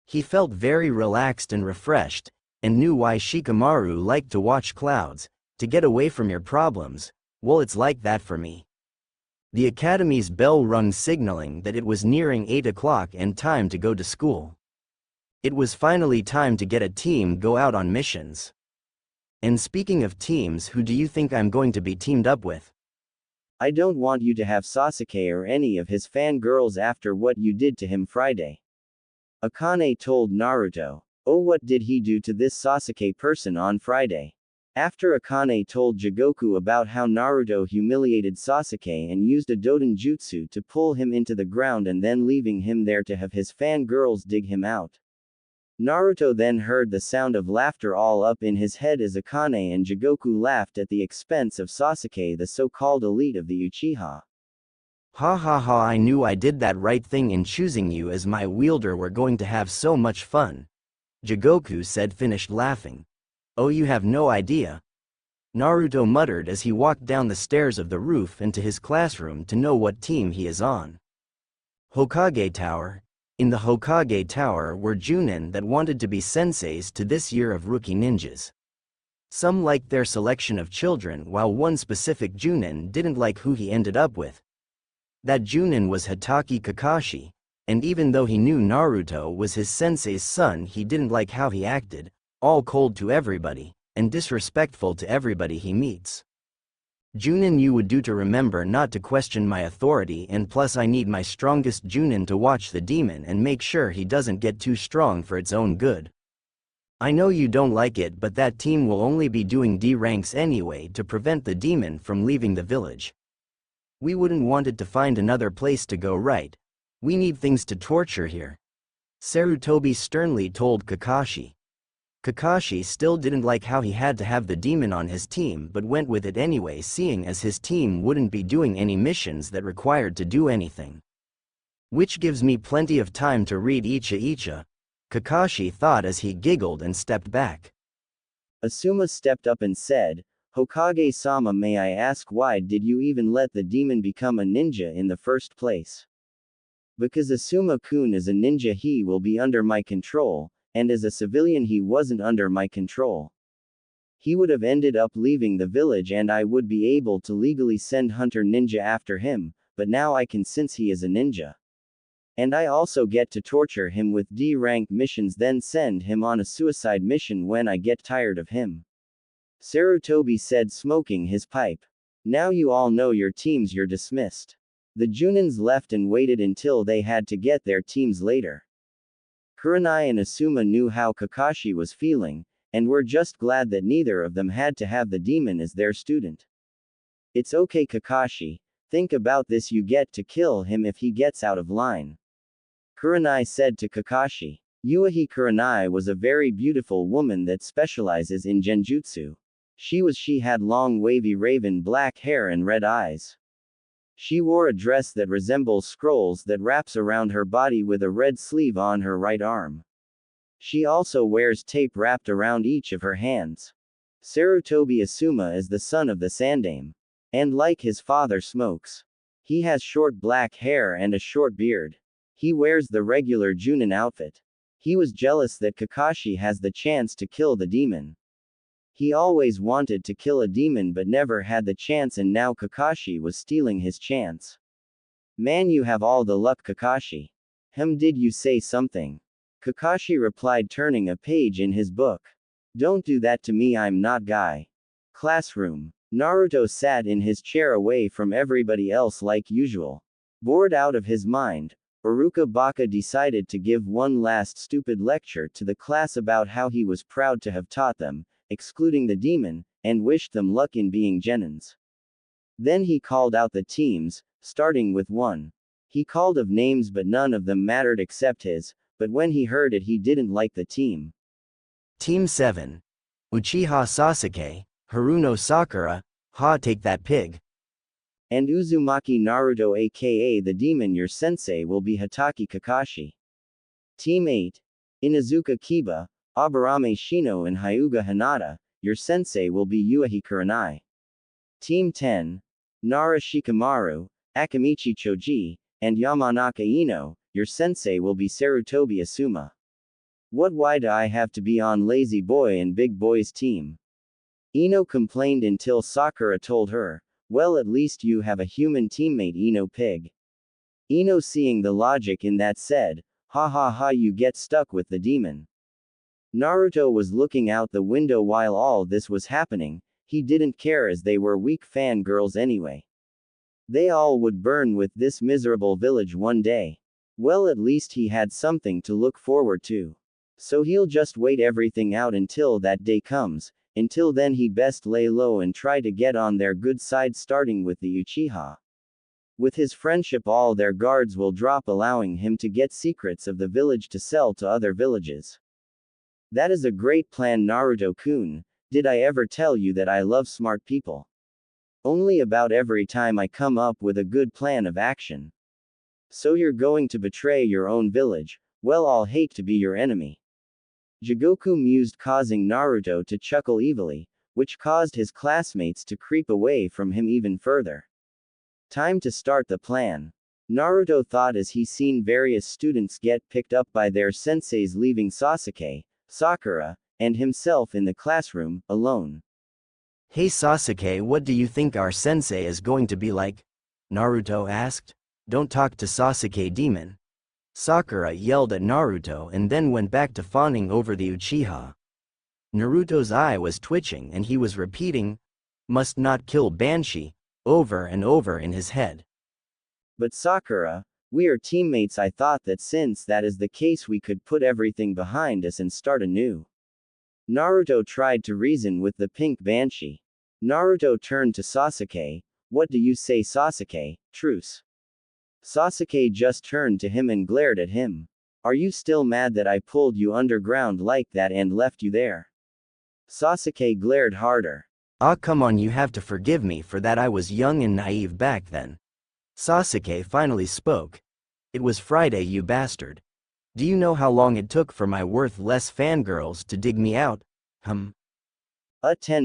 He felt very relaxed and refreshed, and knew why Shikamaru liked to watch clouds, to get away from your problems. Well, it's like that for me. The academy's bell rung signaling that it was nearing 8 o'clock and time to go to school. It was finally time to get a team go out on missions. And speaking of teams, who do you think I'm going to be teamed up with? I don't want you to have Sasuke or any of his fangirls after what you did to him Friday. Akane told Naruto. Oh, what did he do to this Sasuke person on Friday? After Akane told Jigoku about how Naruto humiliated Sasuke and used a Doden jutsu to pull him into the ground and then leaving him there to have his fangirls dig him out. Naruto then heard the sound of laughter all up in his head as Akane and Jigoku laughed at the expense of Sasuke, the so-called elite of the Uchiha. Ha ha ha, I knew I did that right thing in choosing you as my wielder. We're going to have so much fun. Jigoku said, finished laughing. Oh, you have no idea. Naruto muttered as he walked down the stairs of the roof into his classroom to know what team he is on. Hokage Tower. In the Hokage Tower were Junin that wanted to be senseis to this year of rookie ninjas. Some liked their selection of children, while one specific Junin didn't like who he ended up with. That Junin was Hatake Kakashi, and even though he knew Naruto was his sensei's son, he didn't like how he acted, all cold to everybody, and disrespectful to everybody he meets. Junin, you would do to remember not to question my authority, and plus I need my strongest Junin to watch the demon and make sure he doesn't get too strong for its own good. I know you don't like it, but that team will only be doing D ranks anyway to prevent the demon from leaving the village. We wouldn't want it to find another place to go, right? We need things to torture here. Sarutobi sternly told Kakashi. Kakashi still didn't like how he had to have the demon on his team, but went with it anyway, seeing as his team wouldn't be doing any missions that required to do anything. Which gives me plenty of time to read Icha, Kakashi thought as he giggled and stepped back. Asuma stepped up and said, Hokage-sama, may I ask why did you even let the demon become a ninja in the first place? Because Asuma-kun is a ninja, he will be under my control, and as a civilian he wasn't under my control. He would have ended up leaving the village and I would be able to legally send Hunter Ninja after him, but now I can since he is a ninja. And I also get to torture him with D-rank missions, then send him on a suicide mission when I get tired of him. Sarutobi said, smoking his pipe. Now you all know your teams, you're dismissed. The Junins left and waited until they had to get their teams later. Kurenai and Asuma knew how Kakashi was feeling, and were just glad that neither of them had to have the demon as their student. It's okay, Kakashi, think about this, you get to kill him if he gets out of line. Kurenai said to Kakashi. Yuichi Kurenai was a very beautiful woman that specializes in genjutsu. She had long wavy raven black hair and red eyes. She wore a dress that resembles scrolls that wraps around her body with a red sleeve on her right arm. She also wears tape wrapped around each of her hands. Sarutobi Asuma is the son of the Sandaime. And like his father, smokes. He has short black hair and a short beard. He wears the regular Junin outfit. He was jealous that Kakashi has the chance to kill the demon. He always wanted to kill a demon but never had the chance, and now Kakashi was stealing his chance. Man, you have all the luck, Kakashi. Did you say something? Kakashi replied, turning a page in his book. Don't do that to me, I'm not guy. Classroom. Naruto sat in his chair away from everybody else like usual. Bored out of his mind, Iruka Baka decided to give one last stupid lecture to the class about how he was proud to have taught them, excluding the demon, and wished them luck in being genins. Then he called out the teams, starting with one. He called of names but none of them mattered except his, but when he heard it he didn't like the team. Team 7. Uchiha Sasuke, Haruno Sakura, ha, take that pig. And Uzumaki Naruto, aka the demon, your sensei will be Hatake Kakashi. Team 8. Inuzuka Kiba, Aburame Shino and Hyuga Hinata, your sensei will be Yuichi Kurenai. Team 10. Nara Shikamaru, Akamichi Choji, and Yamanaka Ino, your sensei will be Sarutobi Asuma. Why do I have to be on lazy boy and big boy's team? Ino complained until Sakura told her, well, at least you have a human teammate, Ino pig. Ino, seeing the logic in that, said, ha ha ha, you get stuck with the demon. Naruto was looking out the window while all this was happening. He didn't care, as they were weak fangirls anyway. They all would burn with this miserable village one day. Well, at least he had something to look forward to. So he'll just wait everything out until that day comes. Until then, he best lay low and try to get on their good side, starting with the Uchiha. With his friendship, all their guards will drop, allowing him to get secrets of the village to sell to other villages. That is a great plan, Naruto-kun. Did I ever tell you that I love smart people? Only about every time I come up with a good plan of action. So you're going to betray your own village? Well, I'll hate to be your enemy. Jigoku mused, causing Naruto to chuckle evilly, which caused his classmates to creep away from him even further. Time to start the plan. Naruto thought as he seen various students get picked up by their senseis, leaving Sasuke, Sakura, and himself in the classroom, alone. Hey Sasuke, what do you think our sensei is going to be like? Naruto asked. Don't talk to Sasuke, demon. Sakura yelled at Naruto and then went back to fawning over the Uchiha. Naruto's eye was twitching and he was repeating, must not kill Banshee, over and over in his head. But Sakura, we are teammates. I thought that since that is the case, we could put everything behind us and start anew. Naruto tried to reason with the pink Banshee. Naruto turned to Sasuke. What do you say, Sasuke? Truce. Sasuke just turned to him and glared at him. Are you still mad that I pulled you underground like that and left you there? Sasuke glared harder. Ah, come on, you have to forgive me for that. I was young and naive back then. Sasuke finally spoke. It was Friday, you bastard. Do you know how long it took for my worthless fangirls to dig me out? 10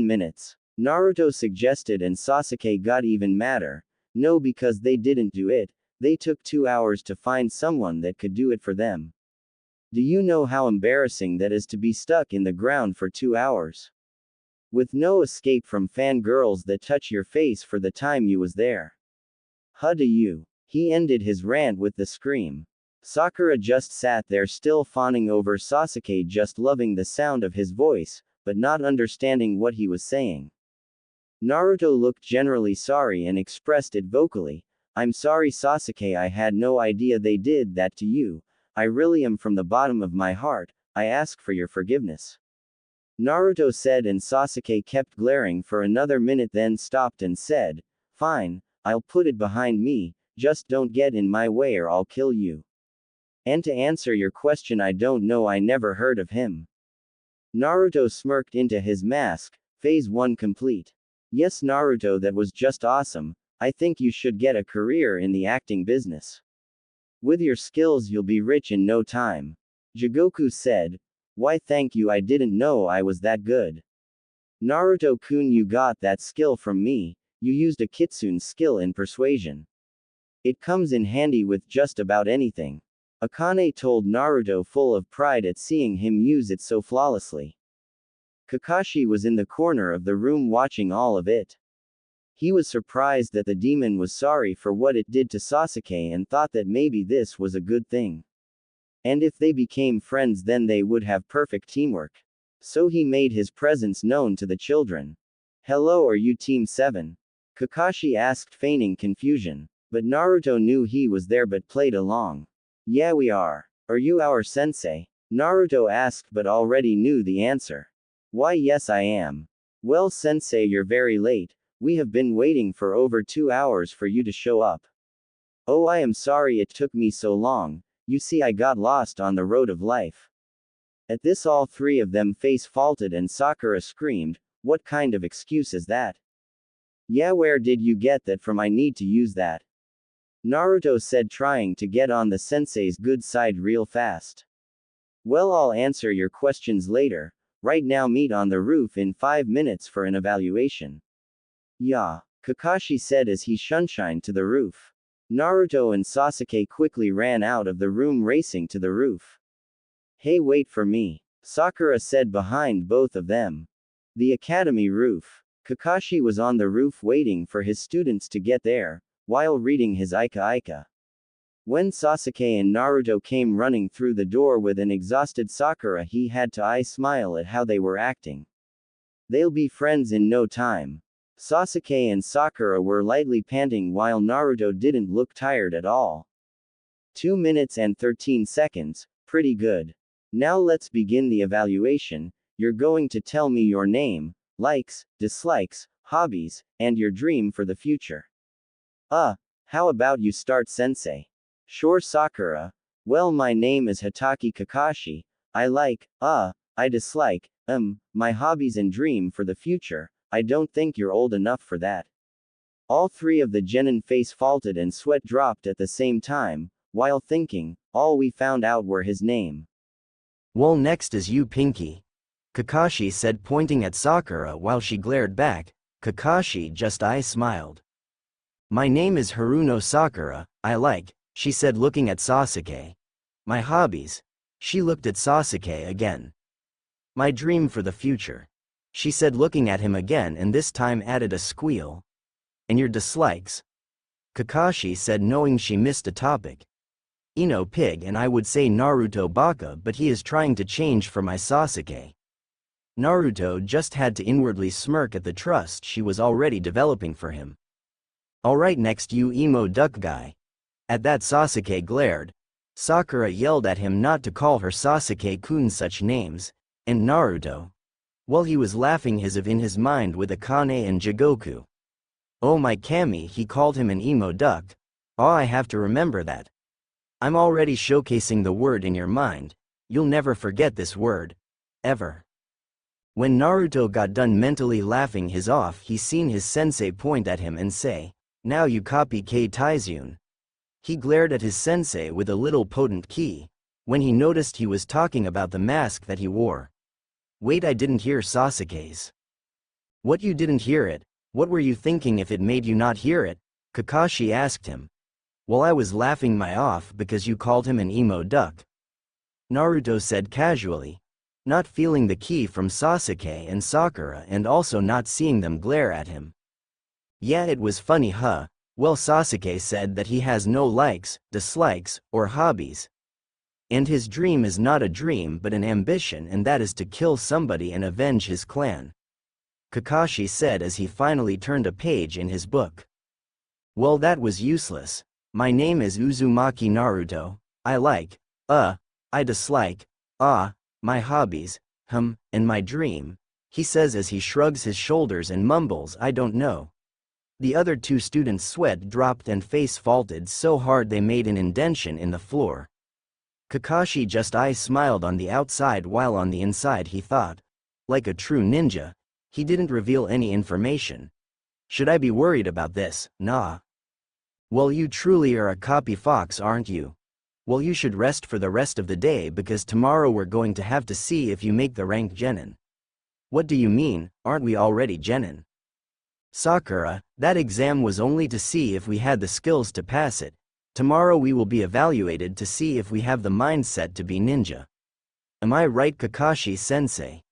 minutes. Naruto suggested, and Sasuke got even madder. No, because they didn't do it. They took 2 hours to find someone that could do it for them. Do you know how embarrassing that is, to be stuck in the ground for 2 hours? With no escape from fangirls that touch your face for the time you was there. Huh, do you? He ended his rant with the scream. Sakura just sat there, still fawning over Sasuke, just loving the sound of his voice, but not understanding what he was saying. Naruto looked generally sorry and expressed it vocally. I'm sorry, Sasuke, I had no idea they did that to you. I really am, from the bottom of my heart. I ask for your forgiveness. Naruto said, and Sasuke kept glaring for another minute, then stopped and said, fine, I'll put it behind me, just don't get in my way or I'll kill you. And to answer your question, I don't know, I never heard of him. Naruto smirked into his mask. Phase 1 complete. Yes, Naruto, that was just awesome. I think you should get a career in the acting business. With your skills, you'll be rich in no time. Jigoku said. Why, thank you, I didn't know I was that good. Naruto-kun, you got that skill from me. You used a kitsune skill in persuasion. It comes in handy with just about anything. Akane told Naruto, full of pride at seeing him use it so flawlessly. Kakashi was in the corner of the room watching all of it. He was surprised that the demon was sorry for what it did to Sasuke and thought that maybe this was a good thing. And if they became friends, then they would have perfect teamwork. So he made his presence known to the children. Hello, are you Team 7? Kakashi asked, feigning confusion. But Naruto knew he was there but played along. Yeah, we are. Are you our sensei? Naruto asked, but already knew the answer. Why, yes, I am. Well, sensei, you're very late. We have been waiting for over 2 hours for you to show up. Oh, I am sorry it took me so long. You see, I got lost on the road of life. At this, all three of them face faulted, and Sakura screamed, what kind of excuse is that? Yeah, where did you get that from? I need to use that. Naruto said, trying to get on the sensei's good side real fast. Well, I'll answer your questions later. Right now, meet on the roof in 5 minutes for an evaluation. Yeah, Kakashi said as he shunshined to the roof. Naruto and Sasuke quickly ran out of the room, racing to the roof. Hey, wait for me, Sakura said behind both of them. The academy roof. Kakashi was on the roof waiting for his students to get there, while reading his Ika Ika. When Sasuke and Naruto came running through the door with an exhausted Sakura, he had to smile at how they were acting. They'll be friends in no time. Sasuke and Sakura were lightly panting while Naruto didn't look tired at all. 2 minutes and 13 seconds, pretty good. Now let's begin the evaluation. You're going to tell me your name, likes, dislikes, hobbies, and your dream for the future. How about you start, sensei? Sure, Sakura. Well, my name is Hitaki Kakashi. I like, I dislike, my hobbies and dream for the future. I don't think you're old enough for that. All three of the genin face faulted and sweat dropped at the same time, while thinking, all we found out were his name. Well, next is you, Pinky, Kakashi said, pointing at Sakura while she glared back. Kakashi just smiled. My name is Haruno Sakura, I like, she said, looking at Sasuke. My hobbies. She looked at Sasuke again. My dream for the future, she said, looking at him again, and this time added a squeal. And your dislikes? Kakashi said, knowing she missed a topic. Ino Pig, and I would say Naruto Baka, but he is trying to change for my Sasuke. Naruto just had to inwardly smirk at the trust she was already developing for him. Alright, next you emo duck guy. At that, Sasuke glared. Sakura yelled at him not to call her Sasuke-kun such names, and Naruto, well, he was laughing as if in his mind with Akane and Jigoku. Oh my Kami, he called him an emo duck. Oh, I have to remember that. I'm already showcasing the word in your mind. You'll never forget this word. Ever. When Naruto got done mentally laughing his off, he seen his sensei point at him and say, now you copy K Taizune. He glared at his sensei with a little potent key, when he noticed he was talking about the mask that he wore. Wait, I didn't hear Sasuke's. What, you didn't hear it? What were you thinking if it made you not hear it? Kakashi asked him. Well, I was laughing my off because you called him an emo duck, Naruto said casually, not feeling the key from Sasuke and Sakura and also not seeing them glare at him. Yeah, it was funny, huh? Well, Sasuke said that he has no likes, dislikes, or hobbies. And his dream is not a dream but an ambition, and that is to kill somebody and avenge his clan, Kakashi said as he finally turned a page in his book. Well, that was useless. My name is Uzumaki Naruto. I like, I dislike, my hobbies, and my dream, he says as he shrugs his shoulders and mumbles, I don't know. The other two students' sweat dropped and face faulted so hard they made an indentation in the floor. Kakashi just smiled on the outside while on the inside he thought, like a true ninja, he didn't reveal any information. Should I be worried about this? Nah. Well, you truly are a copy fox, aren't you? Well, you should rest for the rest of the day because tomorrow we're going to have to see if you make the ranked genin. What do you mean, aren't we already genin? Sakura, that exam was only to see if we had the skills to pass it. Tomorrow we will be evaluated to see if we have the mindset to be ninja. Am I right, Kakashi-sensei?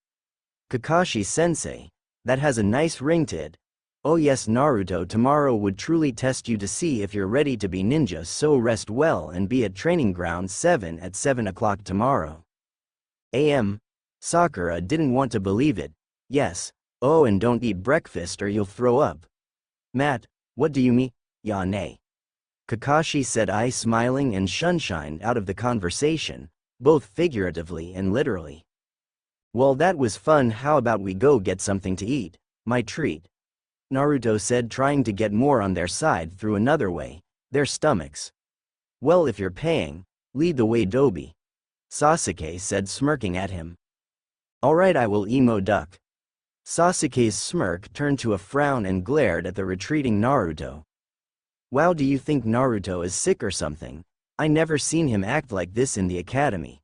Kakashi-sensei, that has a nice ring to it. Oh yes, Naruto, tomorrow would truly test you to see if you're ready to be ninja, so rest well and be at training ground 7 at 7 o'clock tomorrow. AM. Sakura didn't want to believe it. Yes. Oh, and don't eat breakfast or you'll throw up. Matt, what do you mean? Ya nay. Kakashi said, smiling and sunshined out of the conversation, both figuratively and literally. Well, that was fun. How about we go get something to eat? My treat, Naruto said, trying to get more on their side through another way, their stomachs. Well, if you're paying, lead the way, Dobi, Sasuke said, smirking at him. Alright, I will, emo duck. Sasuke's smirk turned to a frown and glared at the retreating Naruto. Wow, do you think Naruto is sick or something? I never seen him act like this in the academy,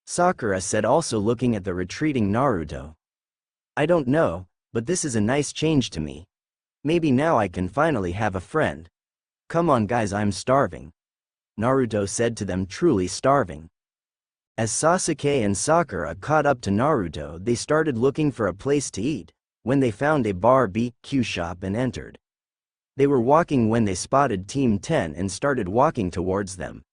Sakura said, also looking at the retreating Naruto. I don't know, but this is a nice change to me. Maybe now I can finally have a friend. Come on guys, I'm starving, Naruto said to them, truly starving. As Sasuke and Sakura caught up to Naruto, they started looking for a place to eat, when they found a barbecue shop and entered. They were walking when they spotted Team 10 and started walking towards them.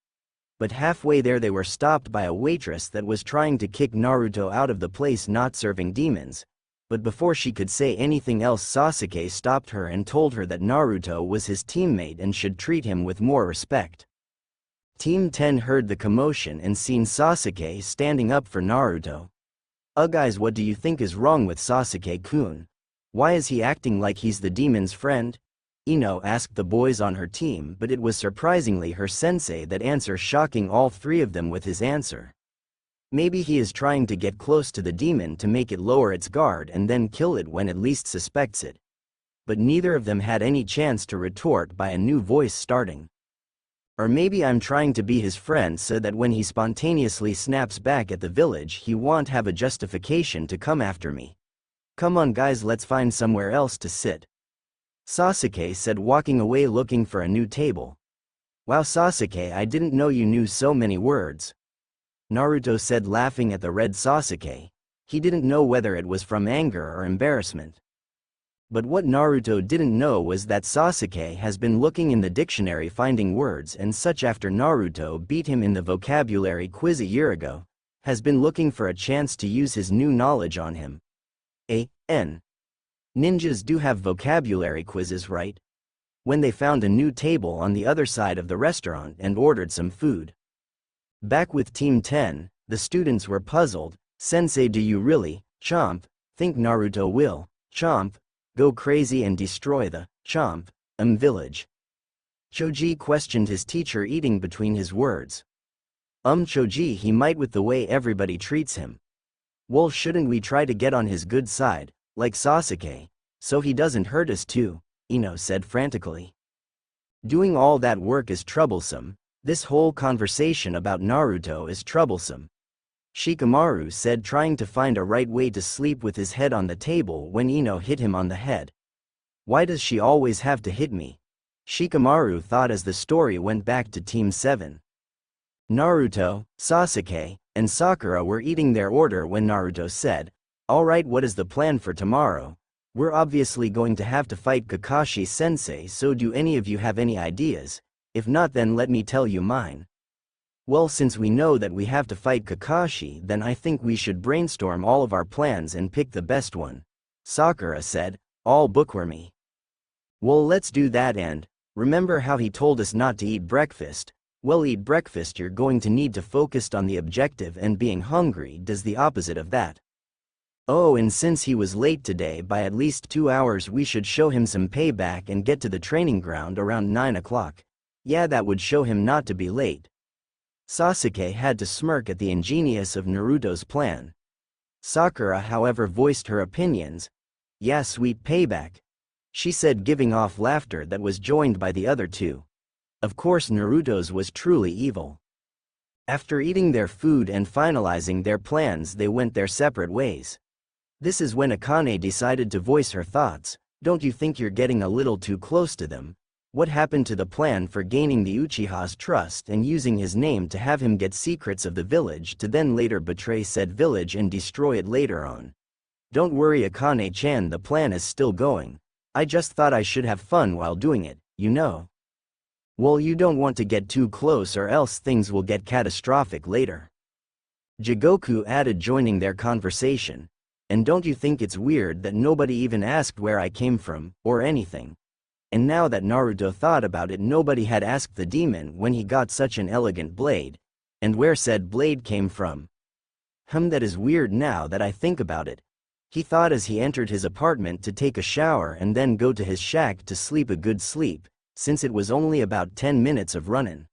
But halfway there they were stopped by a waitress that was trying to kick Naruto out of the place not serving demons. But before she could say anything else, Sasuke stopped her and told her that Naruto was his teammate and should treat him with more respect. Team 10 heard the commotion and seen Sasuke standing up for Naruto. Guys, what do you think is wrong with Sasuke-kun? Why is he acting like he's the demon's friend? Ino asked the boys on her team, but it was surprisingly her sensei that answered, shocking all three of them with his answer. Maybe he is trying to get close to the demon to make it lower its guard and then kill it when it least suspects it. But neither of them had any chance to retort by a new voice starting. Or maybe I'm trying to be his friend so that when he spontaneously snaps back at the village he won't have a justification to come after me. Come on guys, let's find somewhere else to sit. Sasuke said, walking away looking for a new table. Wow Sasuke, I didn't know you knew so many words. Naruto said, laughing at the red Sasuke. He didn't know whether it was from anger or embarrassment. But what Naruto didn't know was that Sasuke has been looking in the dictionary finding words and such after Naruto beat him in the vocabulary quiz a year ago, has been looking for a chance to use his new knowledge on him. Ninjas do have vocabulary quizzes, right? When they found a new table on the other side of the restaurant and ordered some food. Back with Team 10, the students were puzzled. Sensei, do you really, chomp, think Naruto will, chomp, go crazy and destroy the, chomp, village? Choji questioned his teacher, eating between his words. Choji, he might with the way everybody treats him. Well, shouldn't we try to get on his good side, like Sasuke, so he doesn't hurt us too? Ino said frantically. Doing all that work is troublesome. This whole conversation about Naruto is troublesome. Shikamaru said, trying to find a right way to sleep with his head on the table when Ino hit him on the head. Why does she always have to hit me? Shikamaru thought as the story went back to Team 7. Naruto, Sasuke, and Sakura were eating their order when Naruto said, "Alright, what is the plan for tomorrow? We're obviously going to have to fight Kakashi-sensei, so do any of you have any ideas? If not, then let me tell you mine." Well, since we know that we have to fight Kakashi, then I think we should brainstorm all of our plans and pick the best one, Sakura said, all bookwormy. Well, let's do that, and remember how he told us not to eat breakfast? Well, eat breakfast, you're going to need to focus on the objective, and being hungry does the opposite of that. Oh, and since he was late today by at least 2 hours, we should show him some payback and get to the training ground around 9 o'clock. Yeah, that would show him not to be late. Sasuke had to smirk at the ingenious of Naruto's plan. Sakura, however, voiced her opinions. Yeah, sweet payback, she said, giving off laughter that was joined by the other two. Of course, Naruto's was truly evil. After eating their food and finalizing their plans, they went their separate ways. This is when Akane decided to voice her thoughts. Don't you think you're getting a little too close to them? What happened to the plan for gaining the Uchiha's trust and using his name to have him get secrets of the village to then later betray said village and destroy it later on? Don't worry, Akane-chan, the plan is still going. I just thought I should have fun while doing it, you know. Well, you don't want to get too close or else things will get catastrophic later. Jigoku added, joining their conversation. And don't you think it's weird that nobody even asked where I came from, or anything? And now that Naruto thought about it, nobody had asked the demon when he got such an elegant blade, and where said blade came from. That is weird now that I think about it. He thought as he entered his apartment to take a shower and then go to his shack to sleep a good sleep, since it was only about 10 minutes of runnin'.